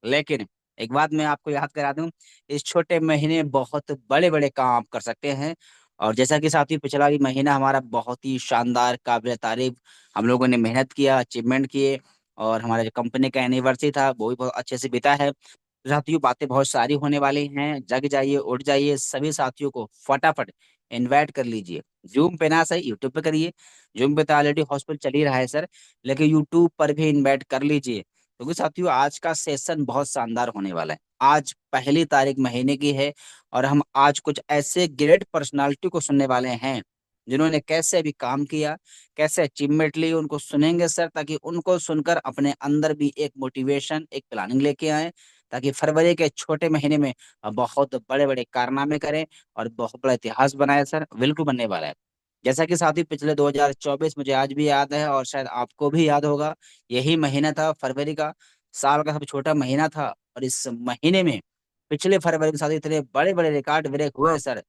लेकिन एक बात मैं आपको याद करा दूं, इस छोटे महीने में बहुत बड़े बड़े काम आप कर सकते हैं। और जैसा कि साथियों, पिछला भी महीना हमारा बहुत ही शानदार, काबिल तारीफ, हम लोगों ने मेहनत किया, अचीवमेंट किए, और हमारा जो कंपनी का एनिवर्सरी था वो भी बहुत अच्छे से बीता है। तो साथियों, बातें बहुत सारी होने वाली हैं, जग जाइए, उठ जाइए, सभी साथियों को फटाफट इनवाइट कर लीजिए। जूम पे ना सही, यूट्यूब पे करिए। जूम पे तो ऑलरेडी हॉस्पिटल चल ही रहा है सर, लेकिन यूट्यूब पर भी इनवाइट कर लीजिए, क्योंकि साथियों आज का सेशन बहुत शानदार होने वाला है। आज पहली तारीख महीने की है, और हम आज कुछ ऐसे ग्रेट पर्सनालिटी को सुनने वाले हैं जिन्होंने कैसे भी काम किया, कैसे अचीवमेंट ली, उनको सुनेंगे सर, ताकि उनको सुनकर अपने अंदर भी एक मोटिवेशन, एक प्लानिंग लेके आए, ताकि फरवरी के छोटे महीने में बहुत बड़े बड़े कारनामे करें और बहुत बड़ा इतिहास बनाए सर। बिल्कुल बनने वाला है। जैसा कि साथी पिछले 2024 मुझे आज भी याद है, और शायद आपको भी याद होगा, यही महीना था फरवरी का, साल का सबसे छोटा महीना था। और इस महीने में, पिछले फरवरी में साथी, इतने बड़े बड़े रिकॉर्ड ब्रेक हुए सर।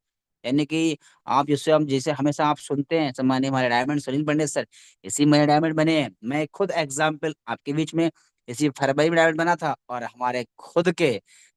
यानी कि आप जिससे हम जिसे हमेशा आप सुनते हैं, सम्मानित हमारे डायमंड सुनील पंडित सर, इसी महीने डायमंड बने हैं। मैं खुद एग्जाम्पल आपके बीच में, इसी फरवरी में डायमंड बना था। और हमारे खुद के,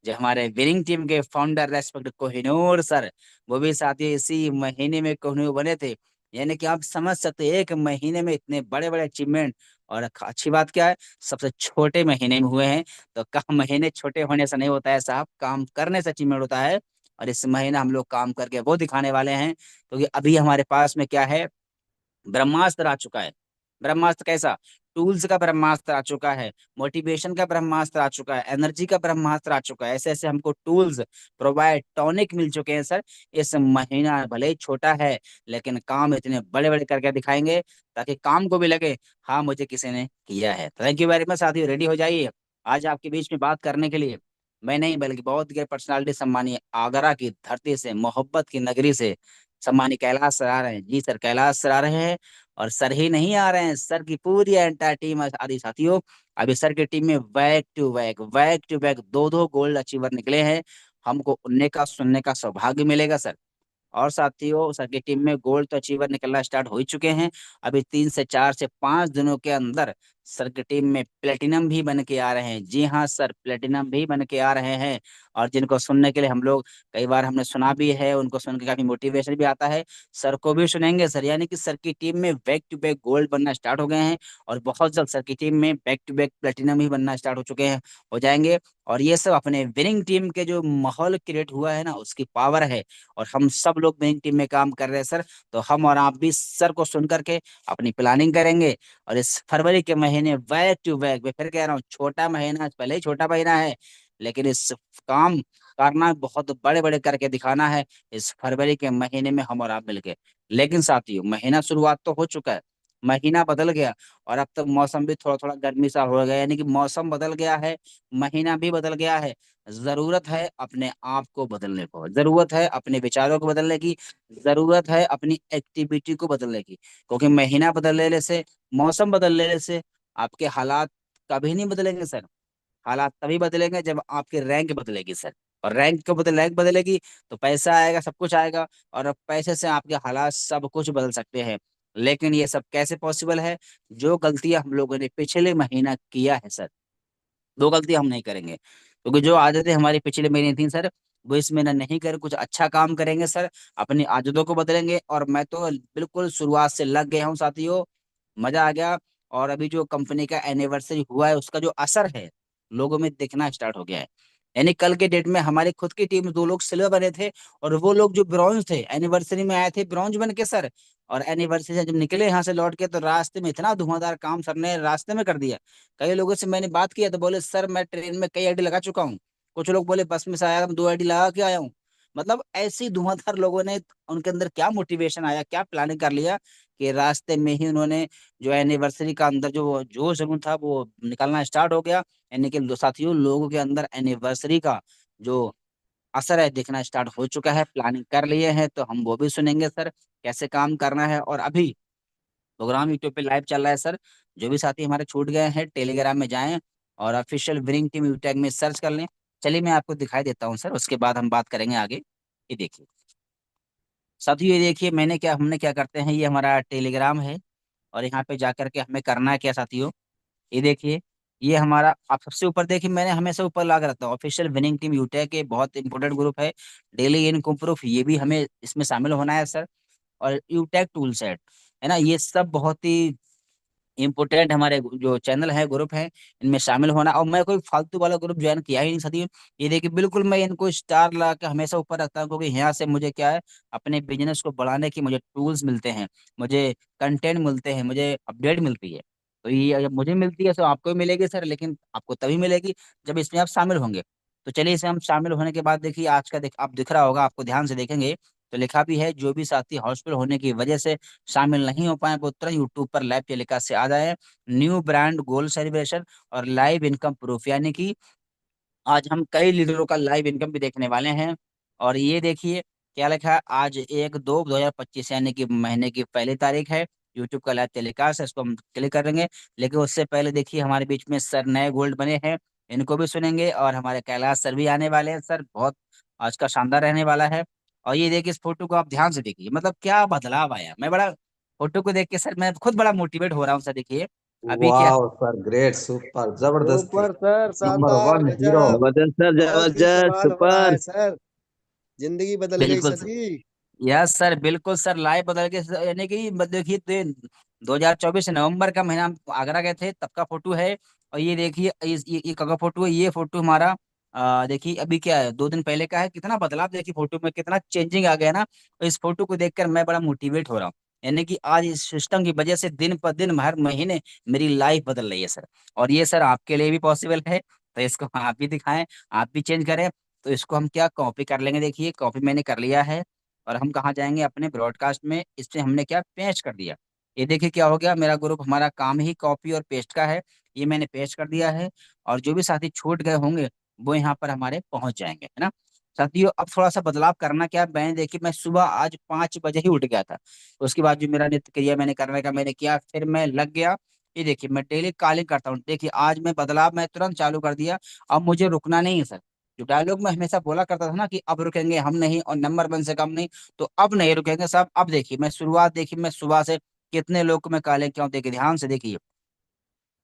जो हमारे विनिंग टीम के फाउंडर रेस्पेक्ट कोहिनूर सर, वो भी साथी इसी महीने में कोहिनूर बने थे। यानी कि आप समझ सकते हैं, एक महीने में इतने बड़े बड़े अचीवमेंट। और अच्छी बात क्या है, सबसे छोटे महीने में हुए हैं। तो काम महीने छोटे होने से नहीं होता है साहब, काम करने से अचीवमेंट होता है। और इस महीने हम लोग काम करके वो दिखाने वाले हैं, क्योंकि अभी हमारे पास में क्या है, ब्रह्मास्त्र आ चुका है। ब्रह्मास्त्र कैसा? टूल्स का ब्रह्मास्त्र आ चुका है, मोटिवेशन का ब्रह्मास्त्र आ चुका है, एनर्जी का ब्रह्मास्त्र आ चुका है। ऐसे ऐसे हमको टूल्स प्रोवाइड, टॉनिक मिल चुके हैं सर। इस महीना भले ही छोटा है, लेकिन काम इतने बड़े बड़े करके दिखाएंगे, ताकि काम को भी लगे हाँ मुझे किसी ने किया है। थैंक यू वेरी मच साथियों, रेडी हो जाइए। आज आपके बीच में बात करने के लिए मैं नहीं, बल्कि बहुत गैर पर्सनालिटी, सम्मानीय आगरा की धरती से, मोहब्बत की नगरी से, सम्मानीय कैलाश सर आ रहे हैं। जी सर, कैलाश सर आ रहे हैं। और सर ही नहीं आ रहे हैं, सर की पूरी एंटायर टीम आदि साथियों। अभी सर की टीम में बैक टू बैक दो दो गोल्ड अचीवर निकले हैं। हमको उनने का सुनने का सौभाग्य मिलेगा सर। और साथियों, सर की टीम में गोल्ड तो अचीवर निकलना स्टार्ट हो ही चुके हैं। अभी 3 से 4 से 5 दिनों के अंदर सर की टीम में प्लेटिनम भी बन के आ रहे हैं। जी हाँ सर, प्लेटिनम भी बन के आ रहे हैं। और जिनको सुनने के लिए हम लोग, कई बार हमने सुना भी है, उनको सुन के काफी मोटिवेशन भी आता है। सर को भी सुनेंगे सर। यानी कि सर की टीम में बैक टू बैक गोल्ड बनना स्टार्ट हो गए हैं। और बहुत जल्द सर की टीम में बैक टू बैक प्लेटिनम ही बनना स्टार्ट हो चुके हैं, हो जाएंगे। और ये सब अपने विनिंग टीम के जो माहौल क्रिएट हुआ है ना, उसकी पावर है। और हम सब लोग विनिंग टीम में काम कर रहे हैं सर। तो हम और आप भी सर को सुन करके अपनी प्लानिंग करेंगे। और इस फरवरी के महीने बैक टू बैक, मैं फिर कह रहा हूँ, छोटा महीना पहले ही छोटा महीना है, लेकिन इस काम करना बहुत बड़े बड़े करके दिखाना है इस फरवरी के महीने में, हम और आप मिलके। लेकिन साथियों, महीना शुरुआत तो हो चुका है, महीना बदल गया। और अब तक मौसम भी थोड़ा थोड़ा गर्मी सा हो गया, यानी कि मौसम बदल गया है, महीना भी बदल गया है। जरूरत है अपने आप को बदलने को, जरूरत है अपने विचारों को बदलने की, जरूरत है अपनी एक्टिविटी को बदलने की। क्योंकि महीना बदलने से, मौसम बदलने से आपके हालात कभी नहीं बदलेंगे सर। हालात तभी बदलेंगे जब आपकी रैंक बदलेगी सर। और रैंक बदलेगी तो पैसा आएगा, सब कुछ आएगा। और अब पैसे से आपके हालात सब कुछ बदल सकते हैं। लेकिन ये सब कैसे पॉसिबल है? जो गलतियां हम लोगों ने पिछले महीना किया है सर, दो गलती हम नहीं करेंगे, क्योंकि जो आदतें हमारी पिछले महीने थी सर, वो इस महीना नहीं कर, कुछ अच्छा काम करेंगे सर। अपनी आदतों को बदलेंगे। और मैं तो बिल्कुल शुरुआत से लग गया हूँ साथियों, मजा आ गया। और अभी जो कंपनी का एनिवर्सरी हुआ है, उसका जो असर है लोगों में दिखना स्टार्ट हो गया है। यानी कल के डेट में हमारी खुद की टीम में 2 लोग सिल्वर बने थे, और वो लोग जो ब्रॉन्ज थे, एनिवर्सरी में आए थे ब्रॉन्ज बन के सर। और एनिवर्सरी से जब निकले यहाँ से लौट के, तो रास्ते में इतना धुआंधार काम सर ने रास्ते में कर दिया। कई लोगों से मैंने बात किया तो बोले सर मैं ट्रेन में कई आईडी लगा चुका हूँ। कुछ लोग बोले बस में से आया, 2 आईडी लगा के आया हूँ। मतलब ऐसी धुआंधार लोगों ने, उनके अंदर क्या मोटिवेशन आया, क्या प्लानिंग कर लिया, कि रास्ते में ही उन्होंने जो एनिवर्सरी का अंदर जो जोश जुनून था वो निकलना स्टार्ट हो गया। यानी कि साथियों, लोगों के अंदर एनिवर्सरी का जो असर है दिखना स्टार्ट हो चुका है। प्लानिंग कर लिए हैं, तो हम वो भी सुनेंगे सर, कैसे काम करना है। और अभी प्रोग्राम यूट्यूब पे लाइव चल रहा है सर। जो भी साथी हमारे छूट गए हैं, टेलीग्राम में जाएं और ऑफिशियल विनिंग टीम यूटैग में सर्च कर लें। चलिए मैं आपको दिखाई देता हूँ सर, उसके बाद हम बात करेंगे आगे। ये देखिए साथियों, ये देखिए हमने क्या करते हैं, ये हमारा टेलीग्राम है। और यहाँ पे जाकर के हमें करना है क्या साथियों, ये देखिए, ये हमारा आप सबसे ऊपर देखिए, मैंने हमेशा ऊपर ला के रखता हूँ, ऑफिशियल विनिंग टीम यूटेक के बहुत इंपॉर्टेंट ग्रुप है। डेली इनकम प्रूफ ये भी हमें इसमें शामिल होना है सर। और यूटेक टूल सेट है ना, ये सब बहुत ही इम्पोर्टेंट हमारे जो चैनल है, ग्रुप है, इनमें शामिल होना। और मैं कोई फालतू वाला ग्रुप ज्वाइन किया ही नहीं सदी। ये देखिए बिल्कुल मैं इनको स्टार ला के हमेशा ऊपर रखता हूँ, क्योंकि यहाँ से मुझे क्या है, अपने बिजनेस को बढ़ाने की मुझे टूल्स मिलते हैं, मुझे कंटेंट मिलते हैं, मुझे अपडेट मिलती है। तो ये जब मुझे मिलती है तो आपको भी मिलेगी सर, लेकिन आपको तभी मिलेगी जब इसमें आप शामिल होंगे। तो चलिए, इसमें हम शामिल होने के बाद देखिए आज का आप दिख रहा होगा, आपको ध्यान से देखेंगे तो लिखा भी है, जो भी साथी हॉस्पिटल होने की वजह से शामिल नहीं हो पाए वो तुरंत यूट्यूब पर लाइव टेलीकास्ट से आ जाए। न्यू ब्रांड गोल सेलिब्रेशन और लाइव इनकम प्रूफ, यानी कि आज हम कई लीडरों का लाइव इनकम भी देखने वाले हैं। और ये देखिए क्या लिखा है, आज 1/2/2025 यानी कि महीने की पहली तारीख है। यूट्यूब का लाइव टेलीकास्ट है, इसको हम क्लिक करेंगे। लेकिन उससे पहले देखिए हमारे बीच में सर नए गोल्ड बने हैं, इनको भी सुनेंगे। और हमारे कैलाश सर भी आने वाले हैं सर, बहुत आज का शानदार रहने वाला है। और ये देखिए, इस फोटो को आप ध्यान से देखिए, मतलब क्या बदलाव आया। मैं बड़ा फोटो को देख के सर मैं खुद बड़ा मोटिवेट हो रहा हूँ सर। देखिए अभी क्या, वाह सर, ग्रेट, सुपर, जबरदस्ती, सुपर सर, नंबर शानदार, वन हीरो। गजब। जबरदस्त सर, बहुत ही जबरदस्त, कमाल हो रहा सुपर। है सर। जिंदगी बदल गई बिल्कुल सर सर। जी। यस सर, बिल्कुल सर, लाइव बदल के यानी कि देखिए, 2024 नवंबर का महीना हम आगरा गए थे, तब का फोटो है। और ये देखिए ये कब का फोटो है, ये फोटो हमारा देखिए अभी क्या है, 2 दिन पहले का है। कितना बदलाव देखिए फोटो में, कितना चेंजिंग आ गया ना। तो इस फोटो को देखकर मैं बड़ा मोटिवेट हो रहा हूँ, यानी कि आज इस सिस्टम की वजह से दिन पर दिन हर महीने मेरी लाइफ बदल रही है सर। और ये सर आपके लिए भी पॉसिबल है, तो इसको आप भी दिखाएं, आप भी चेंज करें। तो इसको हम क्या कॉपी कर लेंगे, देखिए कॉपी मैंने कर लिया है। और हम कहाँ जाएंगे, अपने ब्रॉडकास्ट में इससे हमने क्या पेस्ट कर दिया। ये देखिए क्या हो गया, मेरा ग्रुप, हमारा काम ही कॉपी और पेस्ट का है। ये मैंने पेस्ट कर दिया है। और जो भी साथी छूट गए होंगे वो यहाँ पर हमारे पहुंच जाएंगे, है ना। साथियों अब थोड़ा सा बदलाव करना क्या है, मैंने देखिए मैं सुबह आज 5 बजे ही उठ गया था। उसके बाद जो मेरा नित्य क्रिया मैंने करने का मैंने किया, फिर मैं लग गया। ये देखिए मैं डेली कॉलिंग करता हूँ, देखिए आज मैं बदलाव मैं तुरंत चालू कर दिया। अब मुझे रुकना नहीं है सर। जो डायलॉग मैं हमेशा बोला करता था ना कि अब रुकेंगे हम नहीं और नंबर 1 से कम नहीं, तो अब नहीं रुकेंगे सब। अब देखिए मैं शुरुआत, देखिए मैं सुबह से कितने लोग को मैं कॉलिंग किया हूँ, देखिए ध्यान से देखिए।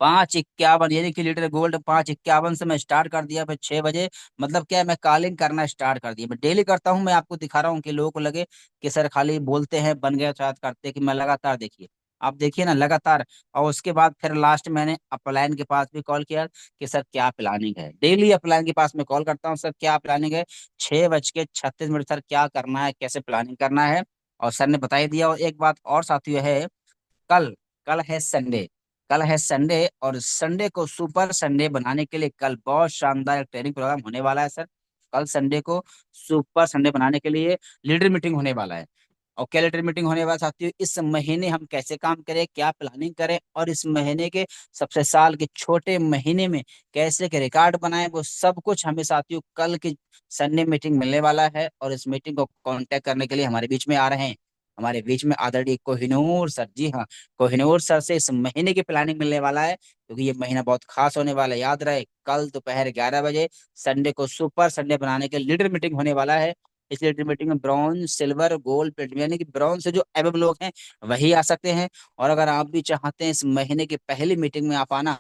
5:51 यानी कि लीटर गोल्ड 5:51 से मैं स्टार्ट कर दिया, फिर 6 बजे। मतलब क्या है, मैं कॉलिंग करना स्टार्ट कर दिया, मैं डेली करता हूँ। मैं आपको दिखा रहा हूँ कि लोगों को लगे कि सर खाली बोलते हैं, बन गया शायद करते, कि मैं लगातार देखिए, आप देखिए ना लगातार। और उसके बाद फिर लास्ट मैंने अपलाइन के पास भी कॉल किया कि सर क्या प्लानिंग है। डेली अपलाइन के पास मैं कॉल करता हूँ, सर क्या प्लानिंग है, 6:36 सर क्या करना है, कैसे प्लानिंग करना है। और सर ने बता ही दिया। और एक बात और साथियों है, कल कल है संडे, कल है संडे, और संडे को सुपर संडे बनाने के लिए कल बहुत शानदार एक ट्रेनिंग प्रोग्राम होने वाला है सर। कल संडे को सुपर संडे बनाने के लिए लीडर मीटिंग होने वाला है। और क्या लीडर मीटिंग होने वाला साथियों, इस महीने हम कैसे काम करें, क्या प्लानिंग करें, और इस महीने के सबसे साल के छोटे महीने में कैसे के रिकॉर्ड बनाएं, वो सब कुछ हमें साथियों कल की संडे मीटिंग मिलने वाला है। और इस मीटिंग को कांटेक्ट करने के लिए हमारे बीच में आ रहे हैं, हमारे बीच में आदरणीय कोहिनूर सर। जी हाँ, कोहिनूर सर से इस महीने की प्लानिंग मिलने वाला है, क्योंकि ये महीना बहुत खास होने वाला है। याद रहे, कल दोपहर 11 बजे संडे को सुपर संडे बनाने के लीडर मीटिंग होने वाला है। इस लीडर मीटिंग में ब्रॉन्ज, सिल्वर, गोल्ड, प्लेटिनम, यानी कि ब्रॉन्ज से जो एवं लोग हैं वही आ सकते हैं। और अगर आप भी चाहते हैं इस महीने की पहली मीटिंग में आप आना,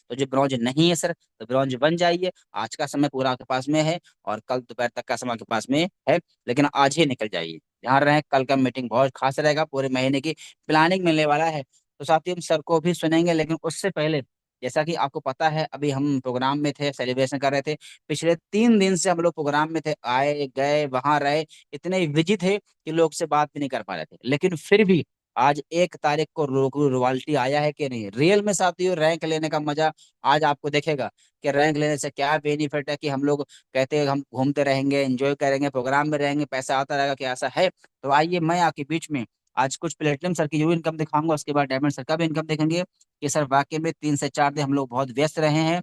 तो जो ब्रॉन्ज नहीं है सर, तो ब्रॉन्ज बन जाइए। आज का समय पूरा आपके पास में है, और कल दोपहर तक का समय आपके पास में है, लेकिन आज ही निकल जाइए। ध्यान रहे, कल का मीटिंग बहुत खास रहेगा, पूरे महीने की प्लानिंग मिलने वाला है। तो साथ ही हम सर को भी सुनेंगे, लेकिन उससे पहले जैसा कि आपको पता है, अभी हम प्रोग्राम में थे, सेलिब्रेशन कर रहे थे। पिछले 3 दिन से हम लोग प्रोग्राम में थे, आए गए वहां रहे, इतने बिजी थे कि लोग से बात भी नहीं कर पा रहे थे। लेकिन फिर भी आज 1 तारीख को रॉयल्टी आया है कि नहीं, रियल में साथियों रैंक लेने का मजा आज आपको देखेगा कि रैंक लेने से क्या बेनिफिट है। कि हम लोग कहते हैं हम घूमते रहेंगे, एंजॉय करेंगे, प्रोग्राम में रहेंगे, पैसा आता रहेगा, कि ऐसा है। तो आइए मैं आपके बीच में आज कुछ प्लेटिनम सर की जो इनकम दिखाऊंगा, उसके बाद डायमंड सर का भी इनकम देखेंगे कि सर वाकई में 3 से 4 दिन हम लोग बहुत व्यस्त रहे हैं,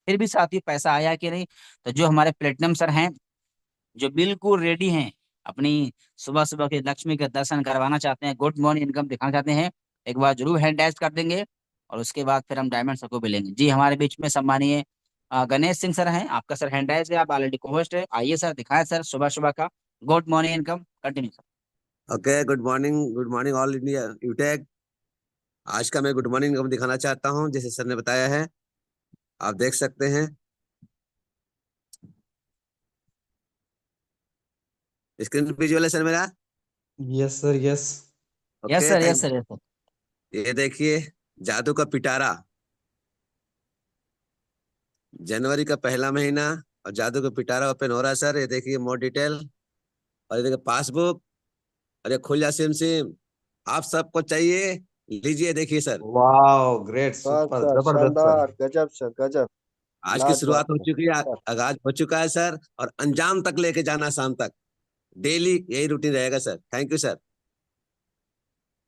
फिर भी साथ ही पैसा आया कि नहीं। तो जो हमारे प्लेटिनम सर हैं, जो बिल्कुल रेडी हैं, अपनी सुबह सुबह के लक्ष्मी के दर्शन करवाना चाहते हैं, गुड मॉर्निंग इनकम दिखाना चाहते हैं, एक बार जरूर हैंड डाइज कर देंगे। और उसके बाद फिर हम डायमंड सर को मिलेंगे। जी हमारे बीच में सम्मानीय गणेश सिंह सर हैं, आपका सर हैंड डाइज है, आप ऑलरेडी को होस्ट है। आइए सर दिखाएं सर सुबह सुबह का good morning income, continue sir. Okay, good morning all India यूटेक। आज का मैं गुड मॉर्निंग दिखाना चाहता हूं, जैसे सर ने बताया है। आप देख सकते हैं। स्क्रीन विजुअल है सर मेरा। Yes sir yes. Yes okay sir, yes thank. Sir, yes sir. ये देखिए, जादू का पिटारा, जनवरी का पहला महीना, और जादू का पिटारा ओपन हो रहा है सर। ये देखिए मोर डिटेल, और ये देखिए पासबुक, और ये खुल जा सिम सिम। आप सबको चाहिए, लीजिए देखिए सर। वाओ ग्रेट वाह सुपर सर, जबरदस्त सर। शानदार, गजब सर, गजब। आज की लाजवाब शुरुआत हो सर। चुकी है, आगाज हो चुका है सर, और अंजाम तक लेके जाना शाम तक। डेली यही रूटीन रहेगा sir. Thank you sir.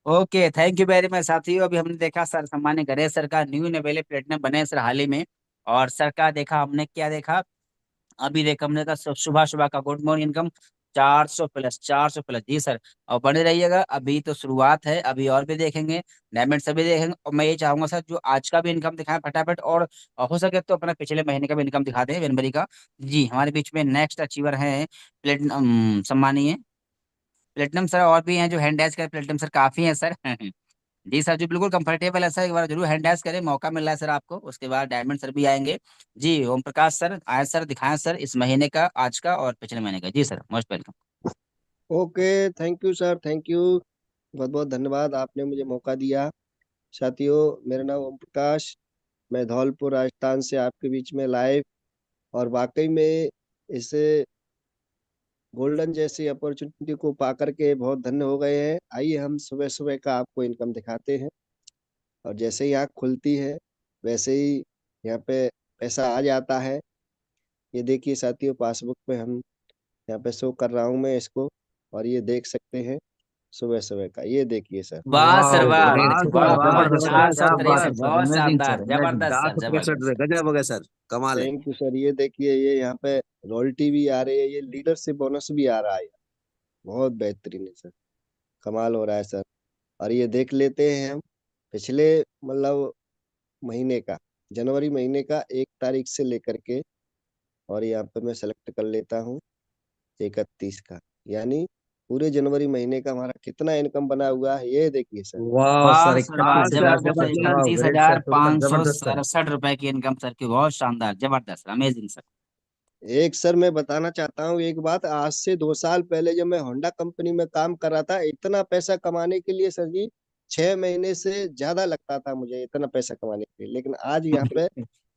Okay, thank you very much साथियों। अभी हमने देखा सर सम्मान्य गणेश सर का न्यू नवेले प्लेटिनम बने हैं सर हाल ही में। और सर का देखा हमने, क्या देखा, अभी देखा हमने का सुबह सुबह का good morning income 400 plus, 400 plus जी सर। और बने रहिएगा, अभी तो शुरुआत है, अभी और भी देखेंगे, डायमंड सभी देखेंगे। और मैं ये चाहूंगा सर जो आज का भी इनकम दिखाएं फटाफट, और हो सके तो अपना पिछले महीने का भी इनकम दिखा दें, जनवरी का। जी, हमारे बीच में नेक्स्ट अचीवर है प्लेटिनम सम्मानीय प्लेटिनम सर, और भी हैं जो हैंड डैश कर प्लेटिनम सर, काफी हैं सर। जी सर, जो बिल्कुल कंफर्टेबल है सर, एक बार जरूर हैंड डैश करें, मौका मिल रहा है सर आपको। उसके बाद डायमंड सर भी आएंगे। जी, ओम प्रकाश सर आए सर, दिखाएं सर इस महीने का, आज का और पिछले महीने का। जी sir, most welcome. Okay, thank you sir, thank you. बहुत बहुत धन्यवाद, आपने मुझे मौका दिया। साथियों, मेरा नाम ओम प्रकाश, मैं धौलपुर राजस्थान से आपके बीच में लाइव। और वाकई में इसे गोल्डन जैसी अपॉर्चुनिटी को पा करके बहुत धन्य हो गए हैं। आइए हम सुबह सुबह का आपको इनकम दिखाते हैं। और जैसे ही आँख खुलती है वैसे ही यहाँ पे पैसा आ जाता है। ये देखिए साथियों, पासबुक पे हम यहाँ पे शो कर रहा हूँ मैं इसको, और ये देख सकते हैं सुबह सुबह का। ये देखिए सर। वाह सर वाओ वाह, ग्रेट वाह सर सुपर बहुत वाह बहुत, जबरदस्त जबरदस्त, सर, चार सौ क्या बात है तिरसठ जबरदस्त सर, बहुत अमेजिंग शानदार, सर अमेजिंग। जबरदस्त सर, 465 जबरदस्त। गजब हो गया सर, कमाल है। Thank you sir. ये देखिए, ये यहाँ पे रॉयल्टी भी आ रही है, ये लीडरशिप बोनस भी आ रहा है। बहुत बेहतरीन है सर, कमाल हो रहा है सर। और ये देख लेते हैं हम पिछले मतलब महीने का, जनवरी महीने का 1 तारीख से लेकर के। और यहाँ पे मैं सेलेक्ट कर लेता हूँ 31 का, यानी पूरे जनवरी महीने का हमारा कितना इनकम बना हुआ है, ये देखिए सर। वाओ वाह सर सर वाह, 31 हजार से जबरदस्त, सर, वाओ इकतीस ग्रेट हजार सर सुपर पाँच सौ जबरदस्त सर। सड़सठ रुपए की इनकम सर की, बहुत शानदार, जबरदस्त, अमेजिंग सर। एक सर मैं बताना चाहता हूँ एक बात, आज से 2 साल पहले जब मैं होंडा कंपनी में काम कर रहा था, इतना पैसा कमाने के लिए सर जी 6 महीने से ज्यादा लगता था मुझे इतना पैसा कमाने के लिए। लेकिन आज यहाँ पे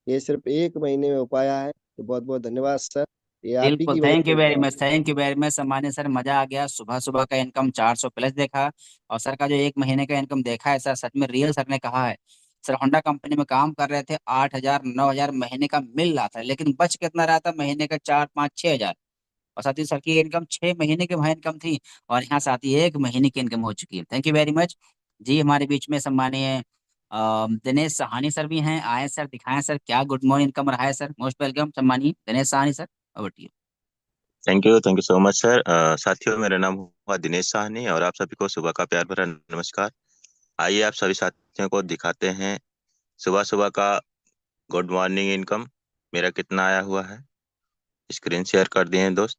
ये सिर्फ 1 महीने में हो पाया है। तो बहुत बहुत धन्यवाद सर, ये आप ही बिल्कुल, की वजह थैंक से यू हो वेरी पाया। Much, thank you very much सम्मानित सर, मजा आ गया। सुबह सुबह का इनकम 400 प्लस देखा, और सर का जो एक महीने का इनकम देखा है सर, सच में रियल सर ने कहा है। सर होंडा कंपनी में काम कर रहे थे, 8,000 9,000 महीने का मिल रहा था, लेकिन बच कितना रहा था महीने का, 4 5 6 हजार। और साथ ही सर की इनकम 6 महीने की वहाँ इनकम थी, और यहाँ साथ ही एक महीने की इनकम हो चुकी है। Thank you very much. जी, हमारे बीच में सम्मानीय दिनेश साहनी सर भी हैं, आए सर, दिखाएं सर क्या गुड मॉर्निंग इनकम रहा है सर। मोस्ट वेलकम सम्मानीय Dinesh Sahni sir, over to you. Thank you so much sir. साथियों, मेरा नाम हुआ दिनेश साहनी, और आप सभी को सुबह का प्यार भरा नमस्कार। आइए आप सभी साथियों को दिखाते हैं सुबह सुबह का गुड मॉर्निंग इनकम मेरा कितना आया हुआ है। स्क्रीन शेयर कर दिए हैं दोस्त,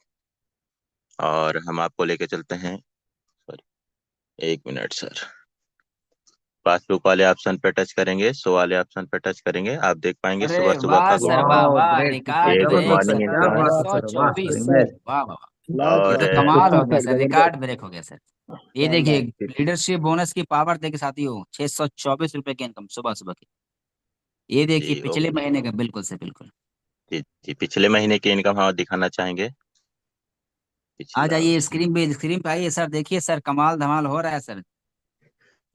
और हम आपको लेके चलते हैं। सॉरी, एक मिनट सर। पासबुक वाले ऑप्शन पे टच करेंगे, शो वाले ऑप्शन पे टच करेंगे, आप देख पाएंगे अरे सुबह सुबह वाह का गुड सर, वाह मॉर्निंग। वाओ वाह, ग्रेट सुपर रिकॉर्ड ये गुड ब्रेक जबरदस्त मॉर्निंग सर, सर, क्या इनकम है। बात है वाह सर, वाह सर 224। Sir, image. वाह वाह वाह, ये तो लाजवाब, और कमाल हो सुपर गया सर, सर, जबरदस्त, रिकॉर्ड ब्रेक हो गया सर। ये देखिए, शानदार। लीडरशिप बोनस की पावर देखिए साथियों, 624 रुपए की इनकम सुबह सुबह की। ये देखिए जी पिछले ओके। महीने का, बिल्कुल से बिल्कुल। जी जी, पिछले महीने की इनकम हम दिखाना चाहेंगे। आ पिछला। जाइए स्क्रीन पे आइए सर, देखिए सर कमाल धमाल हो रहा है सर।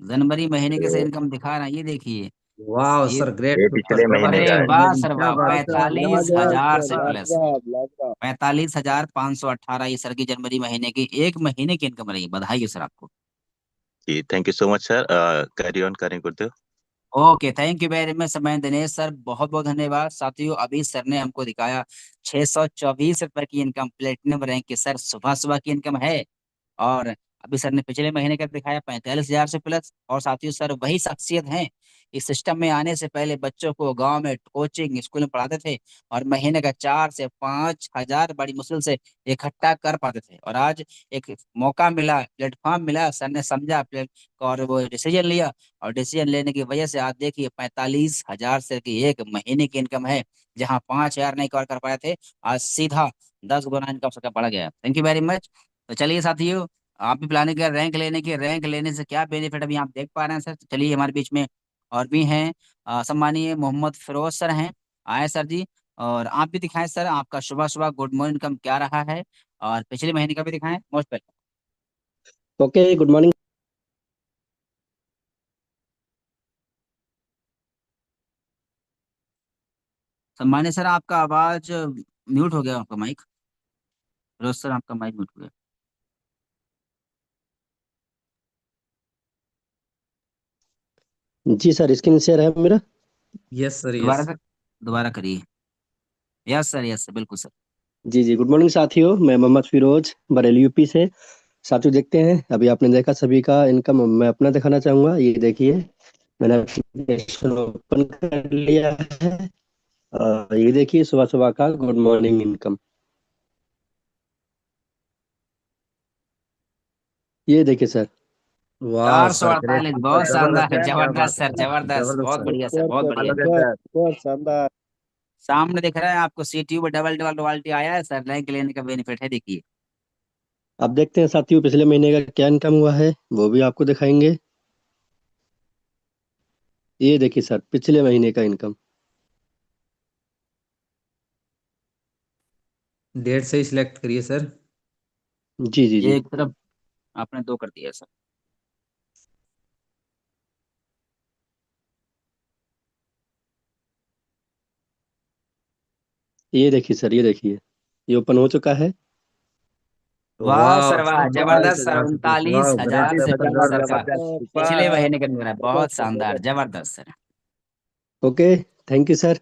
जनवरी महीने के से तो इनकम दिखा रहा है, ये देखिए। वाओ ये, सर ग्रेट ये सुपर पिछले महीने अरे का जबरदस्त है। सर वाह अमेजिंग, सर क्या वाह, बात है सर, क्या पैतालीस बात है। लाजवाब हजार सर, से प्लस, लाजवाब, लाजवाब। 45,518 ये सर की जनवरी महीने की, एक महीने की इनकम रही, बधाई हो सर आपको। जी thank you so much sir. Carry on करें गुरुदेव। Okay, thank you very much समय दिनेश सर, बहुत बहुत धन्यवाद। साथियों, अभी सर ने हमको दिखाया 624 रुपए की इनकम, प्लेटिनम रैंक की सर, सुबह सुबह की इनकम है। और अभी सर ने पिछले महीने का दिखाया 45,000 से प्लस। और साथियों सर वही शख्सियत हैं इस सिस्टम में आने से पहले बच्चों को गांव में कोचिंग स्कूल में पढ़ाते थे और महीने का 4 से 5 हजार बड़ी मुश्किल से इकट्ठा कर पाते थे। और आज एक मौका मिला, प्लेटफॉर्म मिला, सर ने समझा और वो डिसीजन लिया। और डिसीजन लेने की वजह से आज देखिए 45,000 से की एक महीने की इनकम है, जहाँ 5 हजार नहीं कवर कर पाए थे, आज सीधा 10 गुना इनकम सबका बढ़ गया। Thank you very much. तो चलिए साथियों, आप भी प्लानिंग कर रैंक लेने की, रैंक लेने से क्या बेनिफिट अभी आप देख पा रहे हैं सर। तो चलिए हमारे बीच में और भी हैं, सम्मानीय मोहम्मद फिरोज सर हैं। आए सर जी, और आप भी दिखाएं सर, आपका सुबह सुबह गुड मॉर्निंग इनकम क्या रहा है, और पिछले महीने का भी दिखाएं। Most welcome. Okay, good morning. सम्मानीय सर, आपका आवाज म्यूट हो गया, आपका माइक। फिरोज सर आपका माइक म्यूट हो गया। जी सर, स्क्रीन शेयर है मेरा। यस सर, दोबारा यस। सर, दोबारा करिए। यस सर बिल्कुल सर। जी जी, गुड मॉर्निंग साथियों, मैं मोहम्मद फिरोज बरेली यूपी से। साथियों देखते हैं, अभी आपने देखा सभी का इनकम, मैं अपना दिखाना चाहूंगा। ये देखिए, मैंने एप्लीकेशन ओपन कर लिया है। ये देखिए सुबह सुबह का गुड मॉर्निंग इनकम। ये देखिए सर। वाह चार सौ सर, ग्रेट, अड़तालीस सुपर, बहुत जबरदस्त शानदार, सर, क्या बात जबरदस्त है सर, जबरदस्त, जबरदस्त बहुत सर। बढ़िया सर, बहुत बढ़िया। जबरदस्त सर। बहुत शानदार। सामने दिख रहा है आपको सीटीयू में डबल डबल रॉयल्टी आया है सर, रैंक लेने का बेनिफिट है, देखिए। अब देखते हैं साथियों, पिछले महीने का क्या इनकम हुआ है वो भी आपको दिखाएंगे। ये देखिए सर, पिछले महीने का इनकम। डेट सही सिलेक्ट करिए सर। जी जी जी। एक तरफ आपने दो कर दिया सर। ये देखिए सर, ये देखिए, ये ओपन हो चुका है। वाह वाह सर वाह, सर, जबरदस्त सर, 45,000 से प्लस, वाह, 39,000 जबरदस्त से प्लस जबरदस्त सर का जबरदस्त, पिछले सुपर। महीने का मिल रहा है, बहुत शानदार, जबरदस्त sir. Okay, thank you sir.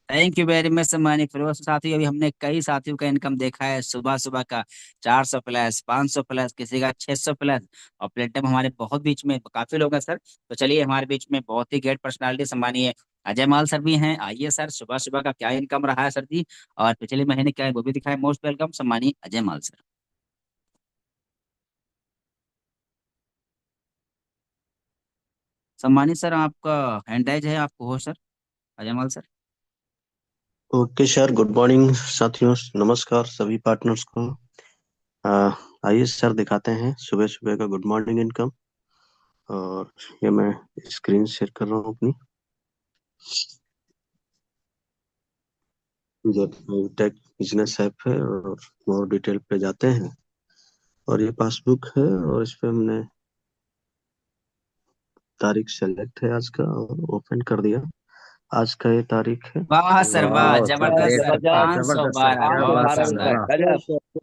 Thank you very much सम्मानित फिरोज साथियों। अभी हमने कई साथियों का इनकम देखा है सुबह सुबह का, 400 प्लस, 500 प्लस, किसी का 600 प्लस। और प्लेटफॉर्म हमारे बहुत बीच में काफी लोग हैं सर। तो चलिए हमारे बीच में बहुत ही ग्रेट पर्सनालिटी सम्मानीय अजय माल सर भी हैं। आइए सर, सुबह सुबह का क्या इनकम रहा है सर जी, और पिछले महीने क्या है वो भी दिखाए। मोस्ट वेलकम सम्मानीय अजय माल सर। सम्मानित सर, आपका हैंड राइज है, आपको हो sir, Ajay Mal sir. Okay sir, good morning साथियों, नमस्कार सभी पार्टनर्स को। आ, आइए सर दिखाते हैं सुबह सुबह का गुड मॉर्निंग इनकम। और ये मैं स्क्रीन शेयर कर रहा हूँ अपनी। जब टेक बिजनेस ऐप है और मोर डिटेल पे जाते हैं, और ये पासबुक है और इस पे हमने तारीख सेलेक्ट है आज का और ओपन कर दिया। आज का ये तारीख है। वाह सर वाह, वाह सर, जबरदस्त ग्रेट, सर, सुपर, जबरदस्त सर, 512, क्या बहुत बात है सर, शानदार,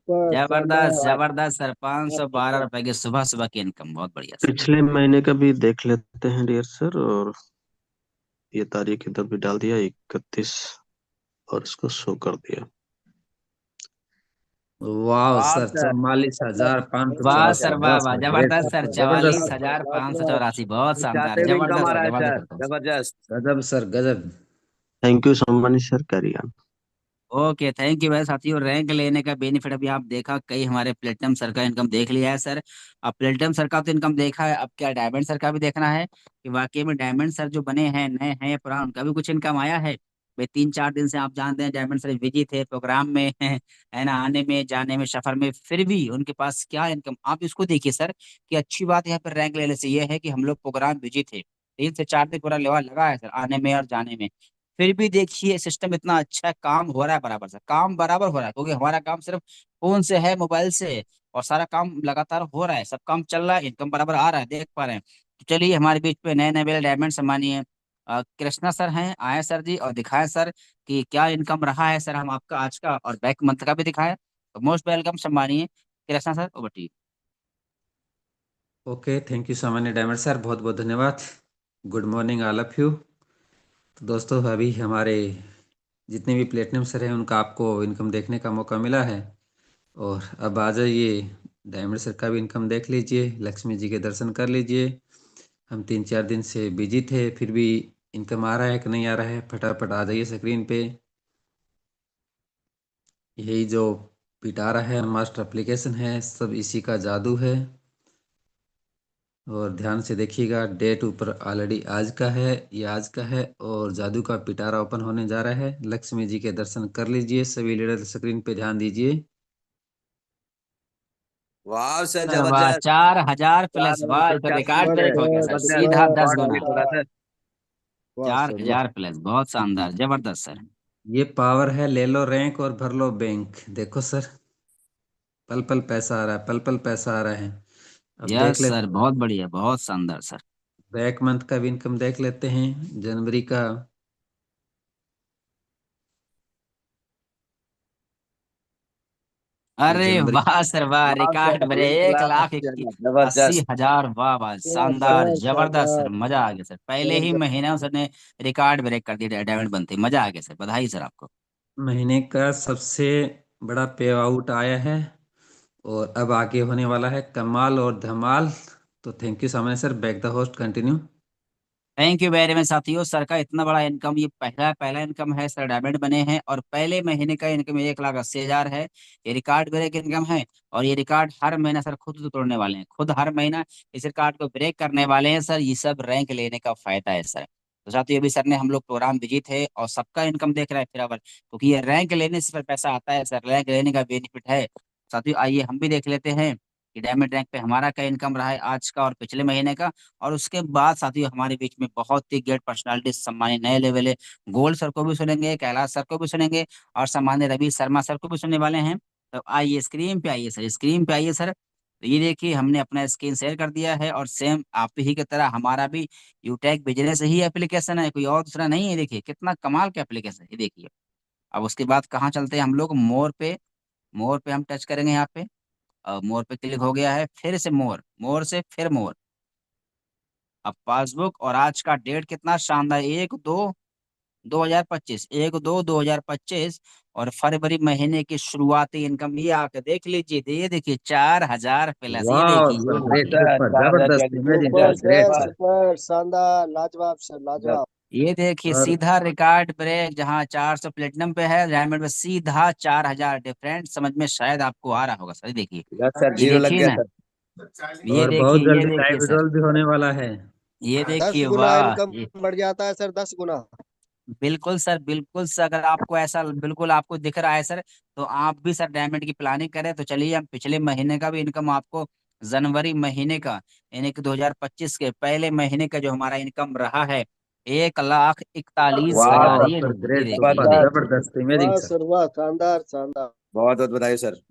वाह। जबरदस्त जबरदस्त सर, 512 रुपए की सुबह सुबह की इनकम, बहुत बढ़िया सर। पिछले महीने का भी देख लेते हैं डियर सर, और ये तारीख इधर भी डाल दिया 31, और इसको शो कर दिया। वाह वाह सर, सर, 44,584, वाह वाह सर, सर, ग्रेट, जबरदस्त सर, सुपर, जबरदस्त चवालीस सर। हजार पाँच सौ चौरासी बहुत शानदार, चाहते भी इनकम जबरदस्त आ सर, रहा है जबरदस्त सर, करता हूँ। जबरदस्त। गजब सर, गजब। Thank you so much sir, carry on. Okay thank you भाई साथियों। रैंक लेने का बेनिफिट अभी आप देखा, कई हमारे प्लेटिनम सर का इनकम देख लिया है सर। अब प्लेटिनम सर का तो इनकम देखा है, अब क्या डायमंड सर का भी देखना है कि वाकई में डायमंड सर जो बने हैं, नए हैं या पुराने, उनका भी कुछ इनकम आया है। भाई 3-4 दिन से आप जानते हैं डायमंड सर बिजी थे प्रोग्राम में है ना, आने में जाने में सफर में, फिर भी उनके पास क्या इनकम, आप इसको देखिए सर। कि अच्छी बात यहाँ पर रैंक लेने से ये है कि हम लोग प्रोग्राम बिजी थे, 3 से 4 दिन पूरा लेवा लगा है सर आने में और जाने में। फिर भी देखिए सिस्टम इतना अच्छा है, काम हो रहा है बराबर से, काम बराबर हो रहा है, क्योंकि हमारा काम सिर्फ फोन से है, मोबाइल से, और सारा काम लगातार हो रहा है, सब काम चल रहा है, इनकम बराबर आ रहा है, देख पा रहे हैं। तो चलिए हमारे बीच में नए नए वाले डायमंड सम्मानीय कृष्णा सर हैं, आए सर जी और दिखाएं सर कि क्या इनकम रहा है सर, हम आपका आज का और बैक मंथ का भी दिखाएं। तो मोस्ट वेलकम सम्मानीय Krishna sir, over to you. Okay, thank you सामान्य डायमंड सर, बहुत बहुत धन्यवाद। Good morning all of you. तो दोस्तों, अभी हमारे जितने भी प्लेटिनम सर हैं उनका आपको इनकम देखने का मौका मिला है। और अब आ जाइए डायमंड सर का भी इनकम देख लीजिए, लक्ष्मी जी के दर्शन कर लीजिए। हम 3-4 दिन से बिजी थे, फिर भी इनकम आ रहा है कि नहीं आ रहा है, फटाफट आ जाइए स्क्रीन पे। यही जो पिटारा है मास्टर एप्लीकेशन है, सब इसी का जादू है। और ध्यान से देखिएगा, डेट ऊपर ऑलरेडी आज का है, ये आज का है और जादू का पिटारा ओपन होने जा रहा है। लक्ष्मी जी के दर्शन कर लीजिए, सभी लीडर स्क्रीन पे ध्यान दीजिए। वाह सर, सर वाह, जबरदस्त। 4,000 प्लस, वाह, तो रिकॉर्ड ब्रेक हो गया जबरदस्त सर, जबरदस्त, सीधा जबरदस्त 10 गुना। गॉड खुदा शानदार। सर। वाह चार सर वाह। हजार प्लस, बहुत शानदार, जबरदस्त सर। ये पावर है, ले लो रैंक और भर लो बैंक। देखो सर, पल पल पैसा आ रहा है, पल पल पैसा आ रहा है। अब देख यस लेते सर, बहुत बढ़िया, बहुत शानदार सर। बैक मंथ का भी इनकम देख लेते हैं, जनवरी का। ये अरे जनवरी वाह सर वाह, वाह रिकॉर्ड सर, ब्रेक, एक एक लाख लाख अस्सी हजार, 80,000, वाह वाह, शानदार, शाबाश जबरदस्त सर, शाबाश मजा आ गया सर, पहले ही जबरदस्त। महीने में सर ने रिकॉर्ड ब्रेक कर दिया, डायमंड बनते, मजा आ गया सर, बधाई सर आपको। महीने का सबसे बड़ा पे आउट आया है और अब आगे होने वाला है कमाल और धमाल। तो थैंक यू सामने sir, back the host continue. Thank you very much साथियों, सर का इतना बड़ा इनकम, ये पहला पहला इनकम है सर, डायमंड बने हैं और पहले महीने का इनकम 1,80,000 है। ये रिकॉर्ड ब्रेक इनकम है और ये रिकॉर्ड हर महीना सर खुद तोड़ने वाले हैं, खुद हर महीना इस रिकॉर्ड को ब्रेक करने वाले हैं सर, ये सब रैंक लेने का फायदा है सर। तो साथियों, अभी सर ने, हम लोग प्रोग्राम बिजी थे और सबका इनकम देख रहा है फिर, क्योंकि ये रैंक लेने से फिर पैसा आता है सर, रैंक लेने का बेनिफिट है। साथियों आइए हम भी देख लेते हैं कि डायमंड रैंक पे हमारा क्या इनकम रहा है आज का और पिछले महीने का। और उसके बाद साथियों हमारे बीच में बहुत ही ग्रेट पर्सनालिटी सम्मानित नए लेवल है, गोल्ड सर को भी सुनेंगे, कैलाश सर को भी सुनेंगे और सम्मानित रवि शर्मा सर को भी सुनने वाले हैं। तो आइए स्क्रीन पे आइए सर, स्क्रीन पे आइए सर। तो ये देखिए, हमने अपना स्क्रीन शेयर कर दिया है और सेम आप ही की तरह हमारा भी यूटेक बिजनेस ही एप्लीकेशन है, कोई और दूसरा नहीं है। देखिए कितना कमाल का एप्लीकेशन है ये, देखिए। अब उसके बाद कहाँ चलते हैं हम लोग, मोर पे। मोर पे हम टच करेंगे यहाँ पे, मोर पे क्लिक हो गया है, फिर से मोर, मोर से फिर मोर। अब पासबुक और आज का डेट कितना शानदार, 1/2/2025, 1/2/2025। और फरवरी महीने की शुरुआती इनकम ये आके देख लीजिए, ये देखिए 4,000 प्लस, ये वाह देखिए, सर, ये वाह ग्रेट, देखिए, सर, सुपर, 4,000 जबरदस्त, amazing super sir, great sir super. Sir. Super शानदार लाजवाब सर लाजवाब। ये देखिए और सीधा रिकॉर्ड ब्रेक, जहाँ 400 प्लेटिनम पे है, डायमंड में सीधा 4,000 डिफरेंट, समझ में शायद आपको आ रहा होगा सर, ये देखिए। यस सर, ये जीरो लग देखिए गया ना, सर। ये और बहुत देखिए, ये जल्दी लाइव देखिए सर, विड्रॉल भी होने वाला है। ये 10 देखिए, गुना वाह, इनकम ये बढ़ जाता है सर, 10 गुना। बिल्कुल सर, बिल्कुल सर, अगर आपको ऐसा बिल्कुल आपको दिख रहा है सर, तो आप भी सर डायमंड की प्लानिंग करें। तो चलिए हम पिछले महीने का भी इनकम आपको, जनवरी महीने का, यानी कि 2025 के पहले महीने का जो हमारा इनकम रहा है, 1,41,000, वाह वाह ये सर, देखिए, ये ग्रेट, देखिए, ये सुपर, जबरदस्त, देखिए। जबरदस्त, इमेजिंग वाह सर। सर वाह, शानदार शानदार। बहुत बहुत बधाई सर।